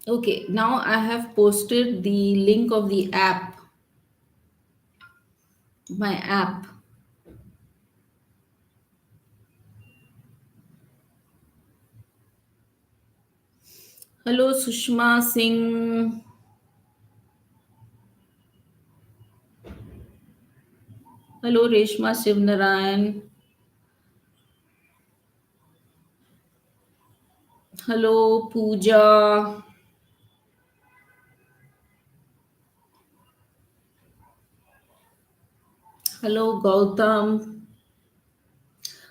A: Okay, now I have posted the link of the app, my app. Hello, Sushma Singh. Hello, Reshma Shivnarayan. Hello, Pooja. Hello, Gautam.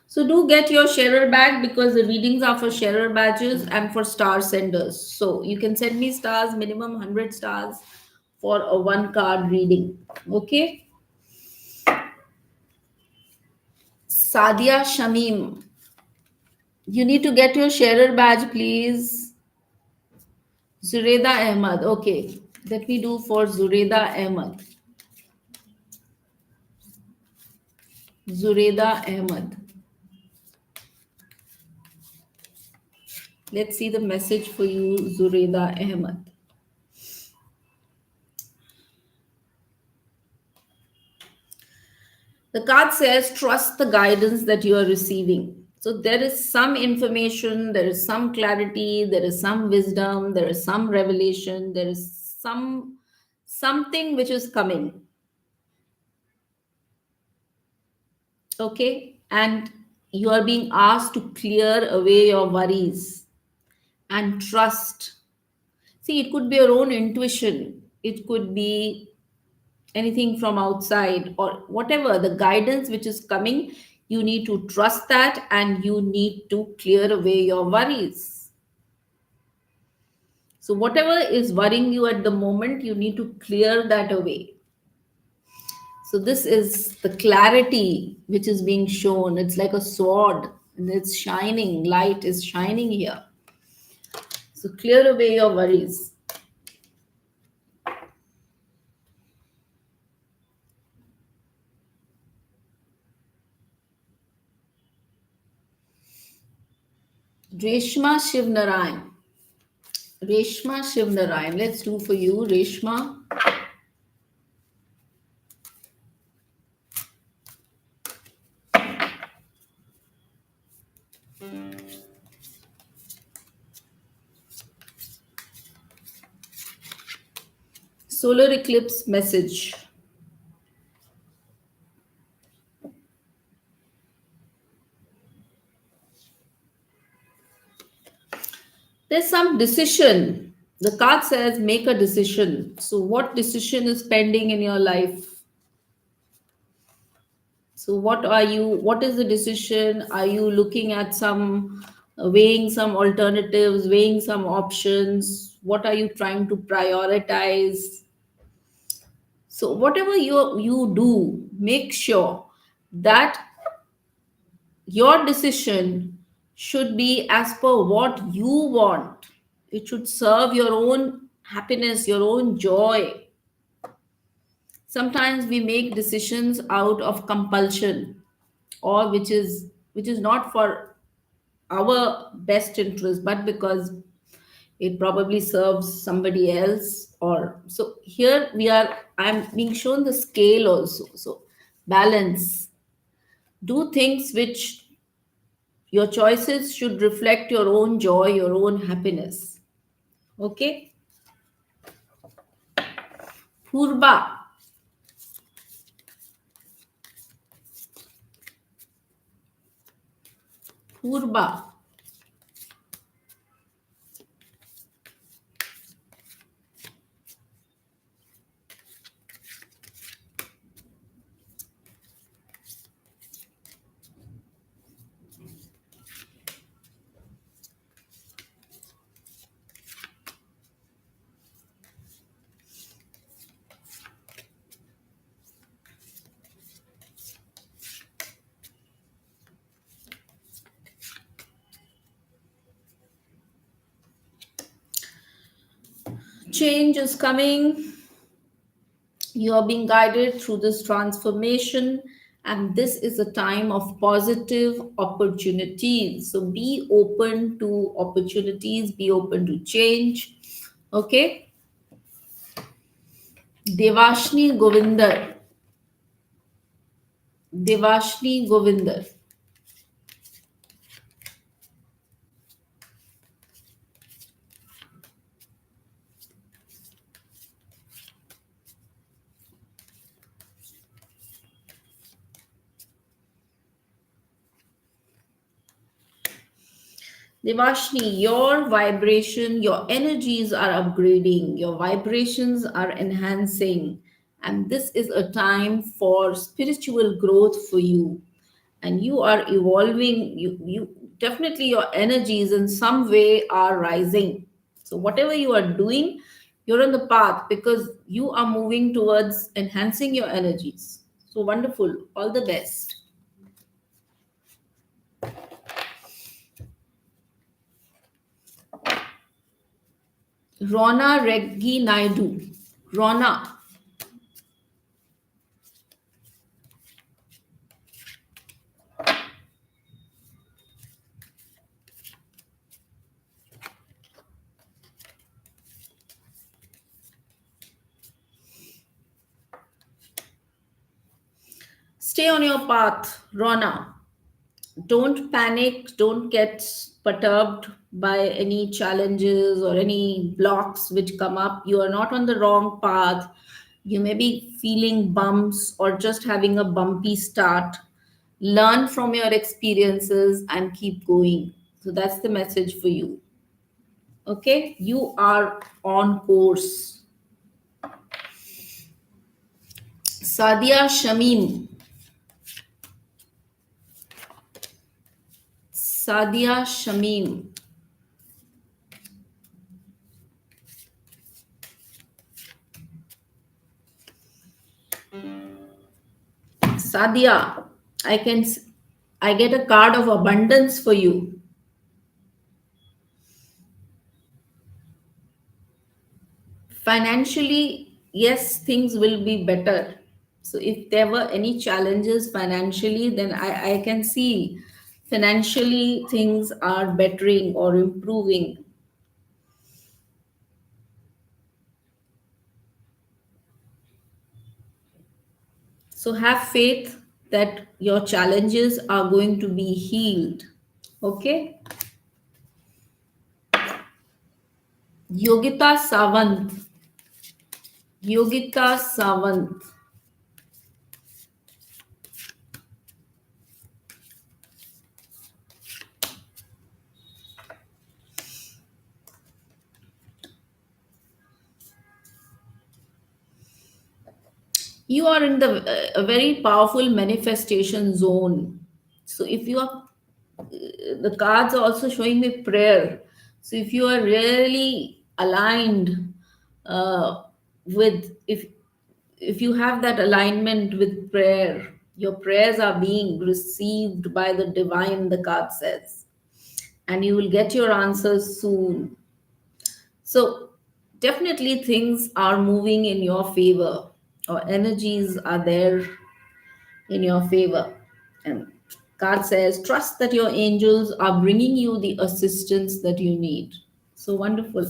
A: So do get your sharer bag, because the readings are for sharer badges and for star senders. So you can send me stars, minimum 100 stars for a one card reading. Okay. Sadia Shamim, you need to get your sharer badge, please. Zureda Ahmad. Okay. Let me do for Zureda Ahmad. Zureda Ahmad. Let's see the message for you, Zureda Ahmad. The card says, trust the guidance that you are receiving. So there is some information, there is some clarity, there is some wisdom, there is some revelation, there is something which is coming. Okay? And you are being asked to clear away your worries and trust. See, it could be your own intuition, it could be anything from outside, or whatever the guidance which is coming. You need to trust that, and you need to clear away your worries. So whatever is worrying you at the moment, you need to clear that away. So this is the clarity which is being shown. It's like a sword, and it's shining, light is shining here. So clear away your worries. Reshma Shivnarayan. Reshma Shivnarayan. Let's do for you, Reshma. Solar eclipse message. There's some decision. The card says make a decision. So, what decision is pending in your life? So, what is the decision? Are you looking at some, weighing some alternatives, weighing some options? What are you trying to prioritize? So, whatever you do, make sure that your decision should be as per what you want. It should serve your own happiness, your own joy. Sometimes we make decisions out of compulsion, or which is not for our best interest, but because it probably serves somebody else. Or so here we are, I'm being shown the scale also. So balance. Do things which your choices should reflect your own joy, your own happiness. Okay. Purba. Purba. Change is coming. You are being guided through this transformation, and this is a time of positive opportunities. So be open to opportunities, be open to change. Okay. Devashni Govinder. Devashni Govinder. Devashni, your vibration, your energies are upgrading, your vibrations are enhancing, and this is a time for spiritual growth for you. And you are evolving. You definitely, your energies in some way are rising. So whatever you are doing, you're on the path because you are moving towards enhancing your energies. So wonderful. All the best. Rona Reggi Naidu. Rona. Stay on your path, Rona. Don't panic, don't get perturbed by any challenges or any blocks which come up. You are not on the wrong path. You may be feeling bumps or just having a bumpy start. Learn from your experiences and keep going. So that's the message for you. Okay, you are on course. Sadia Shamim. Sadia Shamim. Sadia, I can I get a card of abundance for you. Financially, yes, things will be better. So if there were any challenges financially, then I can see financially things are bettering or improving. So have faith that your challenges are going to be healed. Okay. Yogita Sawant. Yogita Sawant. You are in the a very powerful manifestation zone. So if you are, the cards are also showing me prayer. So if you are really aligned uh, with, if you have that alignment with prayer, your prayers are being received by the divine, the card says, and you will get your answers soon. So definitely things are moving in your favor, or energies are there in your favor. And card says, trust that your angels are bringing you the assistance that you need. So wonderful.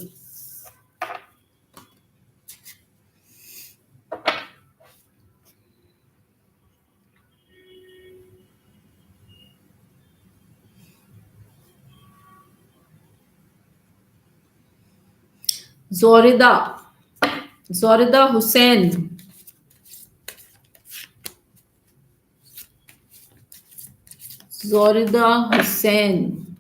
A: Zorida, Zorida Hussein, Zorida Hussein.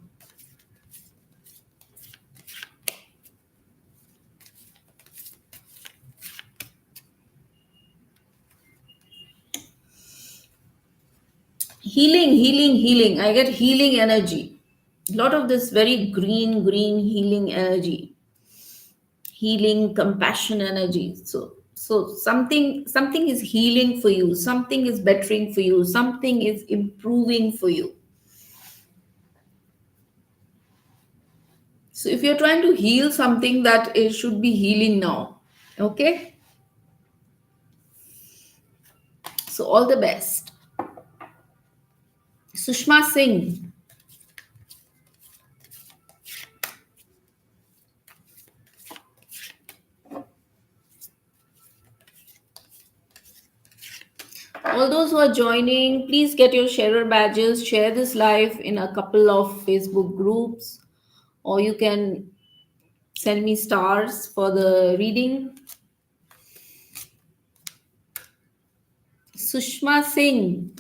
A: Healing, healing, healing. I get healing energy. A lot of this very green, green healing energy, healing, compassion energy. So something is healing for you, something is bettering for you, something is improving for you. So if you're trying to heal something, that it should be healing now. Okay? So all the best. Sushma Singh. All those who are joining, please get your sharer badges. Share this live in a couple of Facebook groups, or you can send me stars for the reading. Sushma Singh.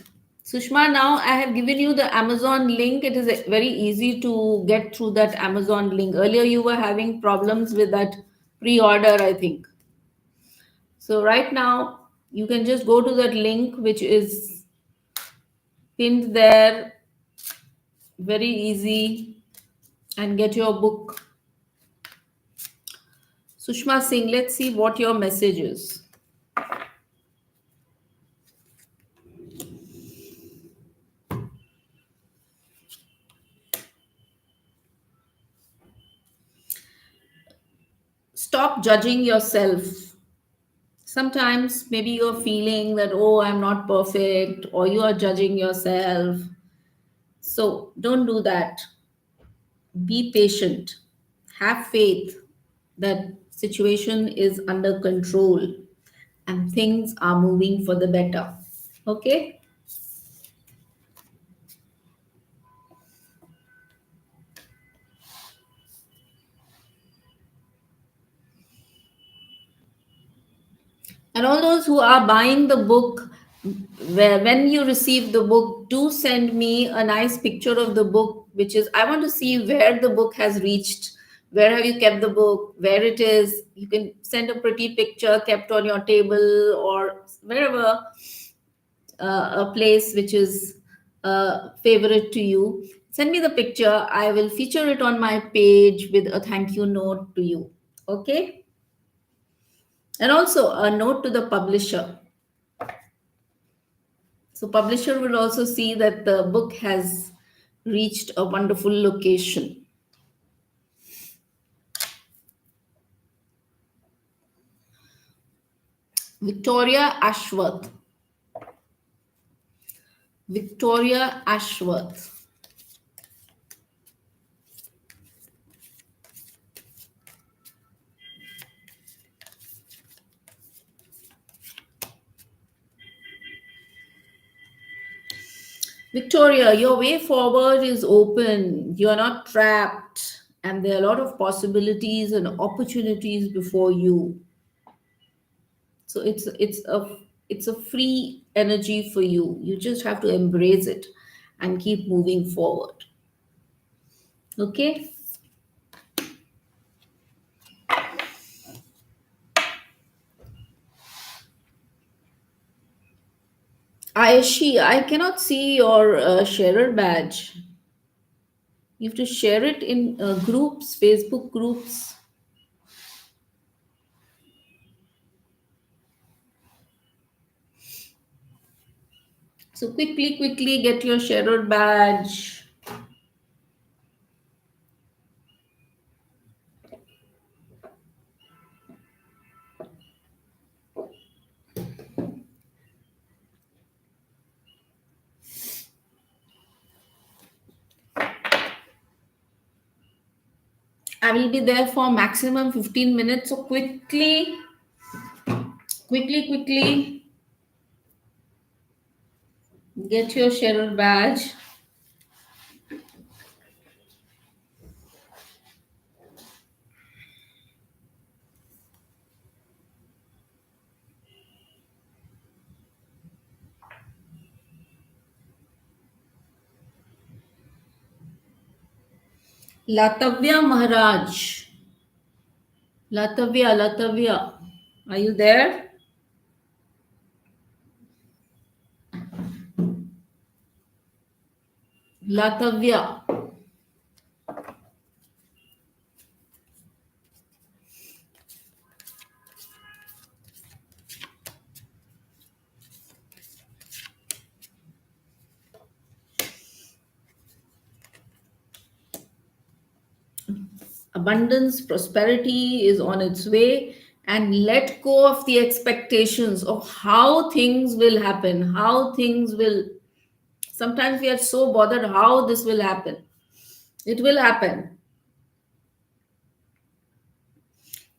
A: Sushma, now I have given you the Amazon link. It is very easy to get through that Amazon link. Earlier, you were having problems with that pre order, I think. So, right now, you can just go to that link, which is pinned there, very easy, and get your book. Sushma Singh, let's see what your message is. Stop judging yourself. Sometimes maybe you're feeling that, oh, I'm not perfect, or you are judging yourself. So don't do that. Be patient. Have faith that situation is under control and things are moving for the better. Okay? And all those who are buying the book, when you receive the book, do send me a nice picture of the book, which is, I want to see where the book has reached. Where have you kept the book? Where it is? You can send a pretty picture kept on your table or wherever, a place which is favorite to you. Send me the picture. I will feature it on my page with a thank you note to you. Okay? And also a note to the publisher. So publisher will also see that the book has reached a wonderful location. Victoria Ashworth. Victoria Ashworth. Victoria, your way forward is open. You are not trapped, and there are a lot of possibilities and opportunities before you. So it's a free energy for you. You just have to embrace it and keep moving forward. Okay. I cannot see your sharer badge. You have to share it in groups, Facebook groups. So quickly get your sharer badge. I will be there for maximum 15 minutes. So quickly get your sharer badge. Latavya Maharaj. Latavya. Are you there? Latavya. Abundance, prosperity is on its way, and let go of the expectations of how things will happen, how things will. Sometimes we are so bothered how this will happen. It will happen.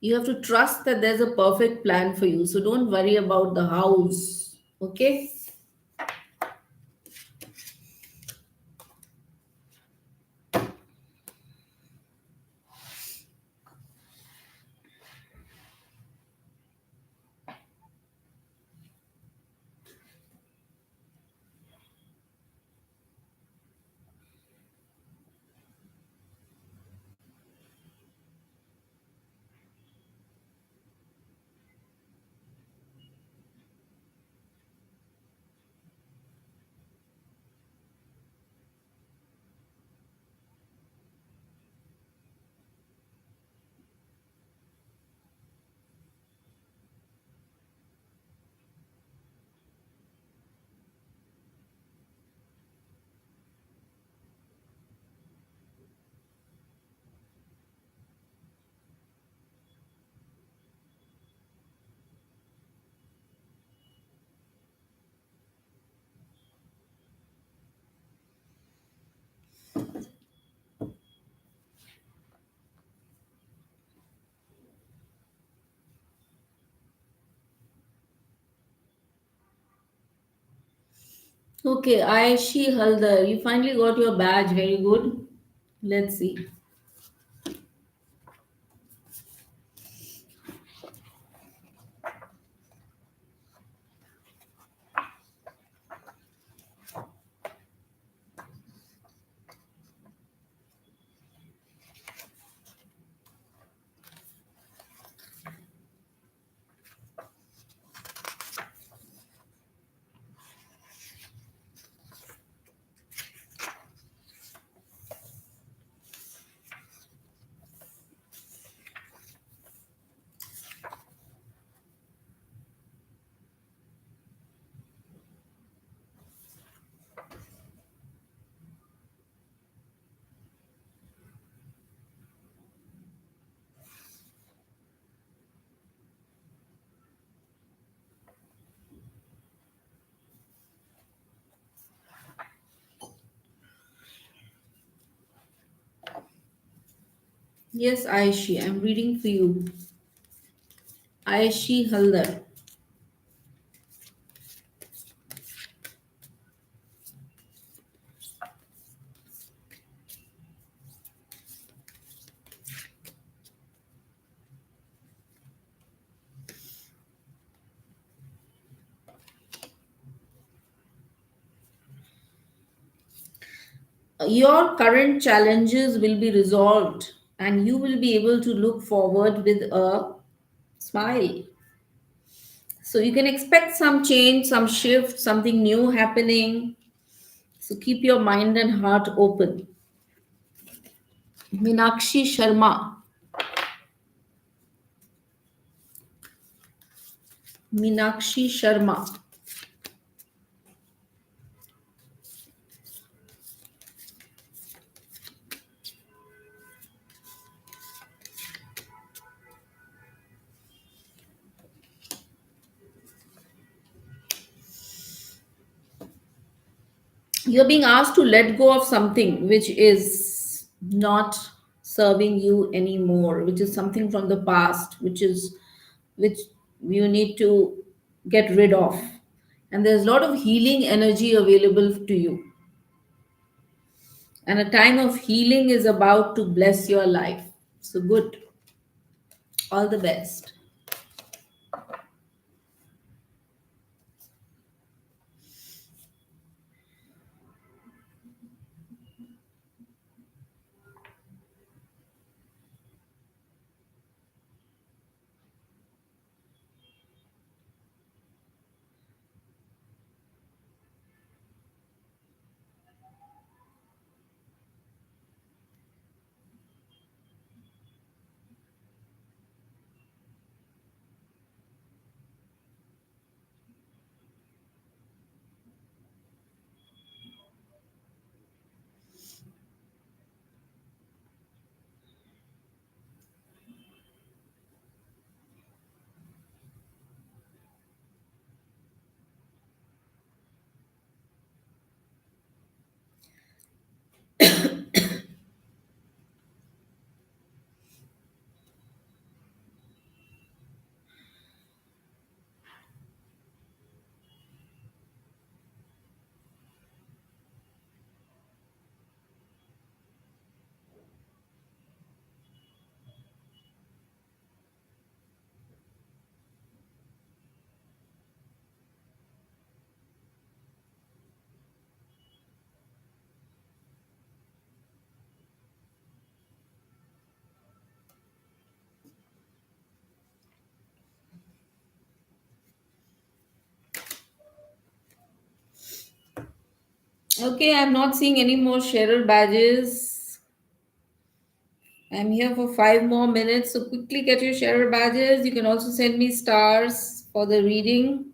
A: You have to trust that there's a perfect plan for you. So don't worry about the hows. Okay? Okay, Aishi Haldar, you finally got your badge. Very good. Let's see. Yes, Aishi, I'm reading for you. Aishi Haldar. your current challenges will be resolved and you will be able to look forward with a smile. So you can expect some change, some shift, something new happening. So keep your mind and heart open. Minakshi Sharma. Minakshi Sharma. You're being asked to let go of something which is not serving you anymore, which is something from the past, which you need to get rid of. And there's a lot of healing energy available to you. And a time of healing is about to bless your life. So good. All the best. Okay, I'm not seeing any more sharer badges. I'm here for 5 more minutes, so quickly get your sharer badges. You can also send me stars for the reading.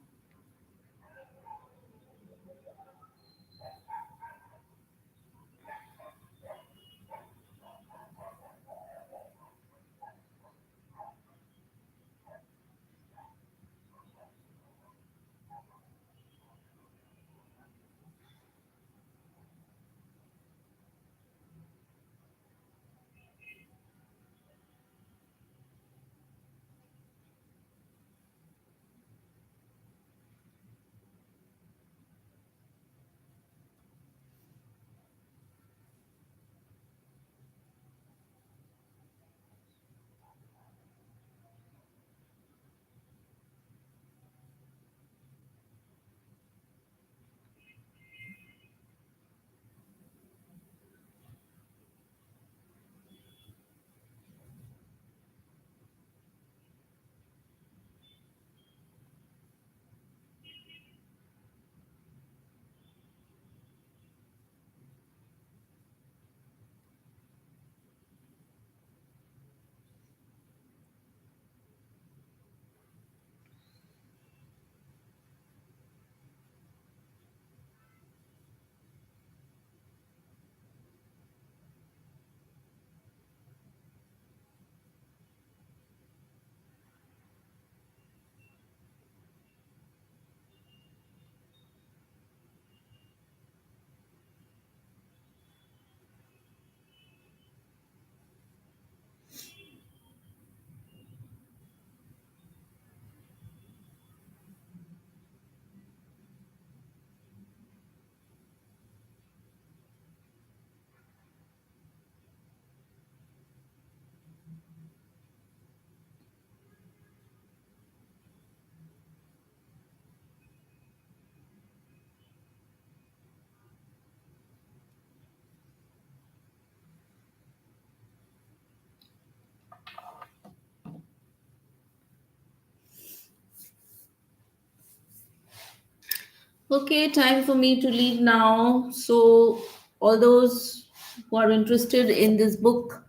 A: Okay, time for me to leave now. So, all those who are interested in this book,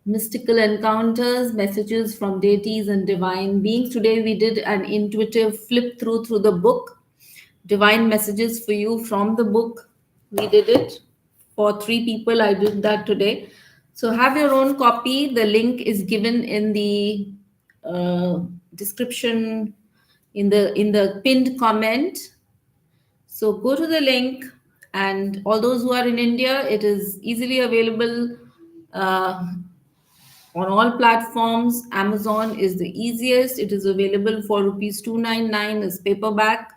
A: Mystical Encounters, Messages from Deities and Divine Beings, today we did an intuitive flip through the book. Divine messages for you from the book. We did it for three people. I did that today. So, have your own copy. The link is given in the uh, description in the pinned comment. So go to the link, and all those who are in India, it is easily available uh, on all platforms. Amazon is the easiest. It is available for rupees 299 as paperback.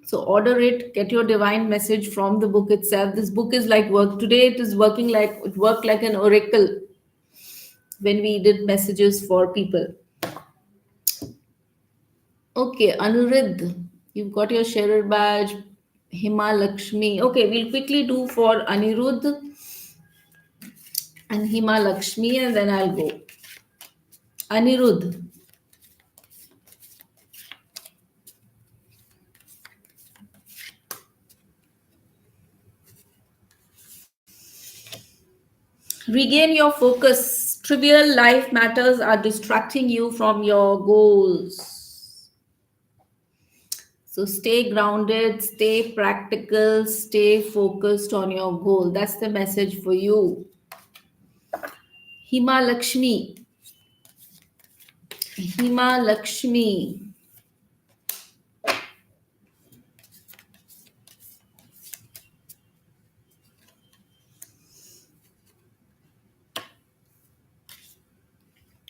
A: So order it, get your divine message from the book itself. This book is like work. Today it is working like it worked like an oracle when we did messages for people. Okay, Anuridh, you've got your sharer badge. Hima Lakshmi. Okay, we'll quickly do for Anirudh and Hima Lakshmi, and then I'll go. Anirudh, regain your focus. Trivial life matters are distracting you from your goals. So stay grounded, stay practical, stay focused on your goal. That's the message for you. Hima Lakshmi. Hima Lakshmi.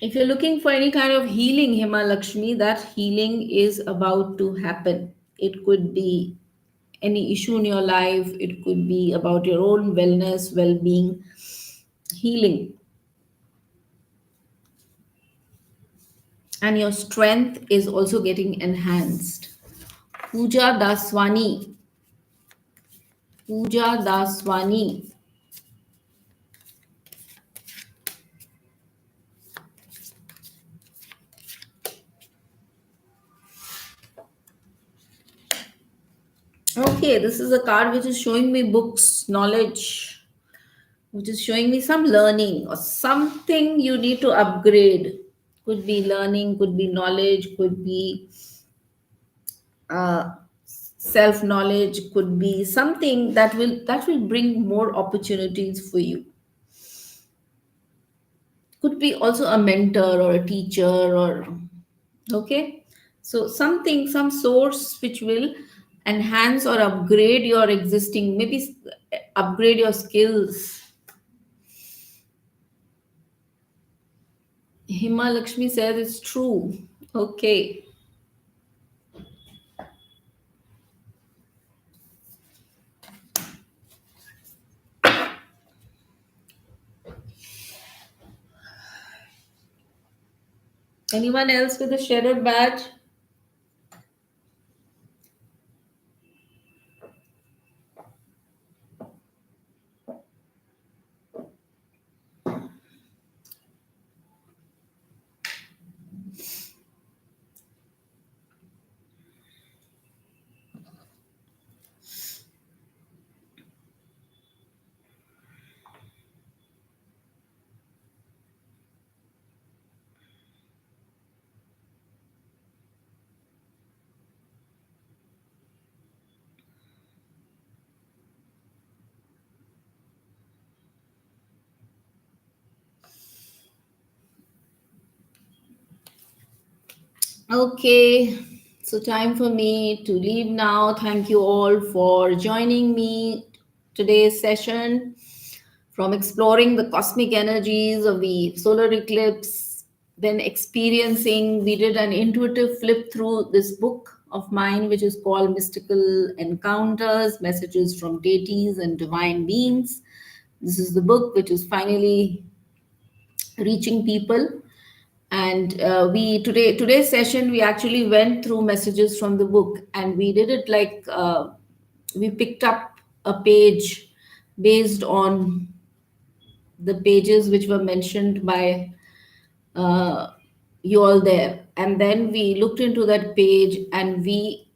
A: If you're looking for any kind of healing, Hima Lakshmi, that healing is about to happen. It could be any issue in your life, it could be about your own wellness, well being, healing, and your strength is also getting enhanced. Pooja Daswani. Pooja Daswani. Okay, this is a card which is showing me books, knowledge, which is showing me some learning or something you need to upgrade. Could be learning, could be knowledge, could be uh, self knowledge, could be something that will bring more opportunities for you. Could be also a mentor or a teacher, or okay, so something, some source which will enhance or upgrade your existing, maybe upgrade your skills. Hima Lakshmi says it's true. Okay. Anyone else with a shadow badge? Okay, so time for me to leave now. Thank you all for joining me today's session, from exploring the cosmic energies of the solar eclipse, then experiencing. We did an intuitive flip through this book of mine, which is called Mystical Encounters, Messages from Deities and Divine Beings. This is the book which is finally reaching people. And we today's session we actually went through messages from the book, and we did it like we picked up a page based on the pages which were mentioned by uh, you all there, and then we looked into that page and we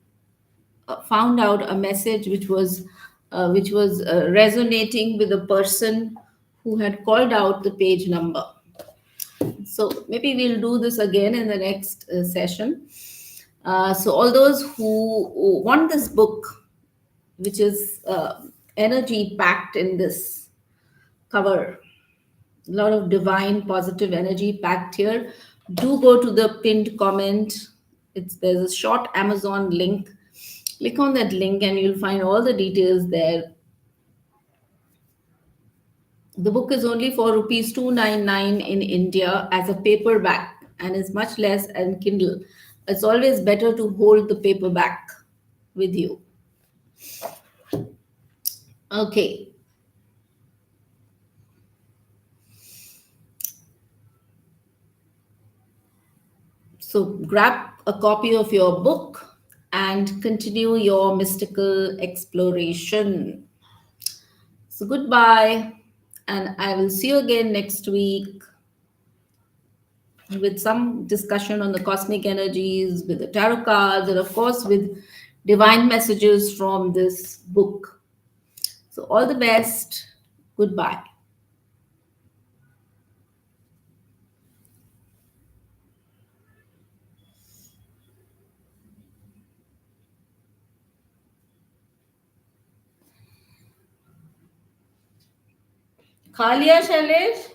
A: found out a message which was resonating with the person who had called out the page number. So maybe we'll do this again in the next session. So all those who want this book, which is energy packed in this cover, a lot of divine positive energy packed here, do go to the pinned comment. There's a short Amazon link. Click on that link and you'll find all the details there. The book is only for rupees 299 in India as a paperback and is much less in Kindle. It's always better to hold the paperback with you. Okay, so grab a copy of your book and continue your mystical exploration. So goodbye, and I will see you again next week with some discussion on the cosmic energies, with the tarot cards, and of course, with divine messages from this book. So, all the best. Goodbye. खा लिया शैलेश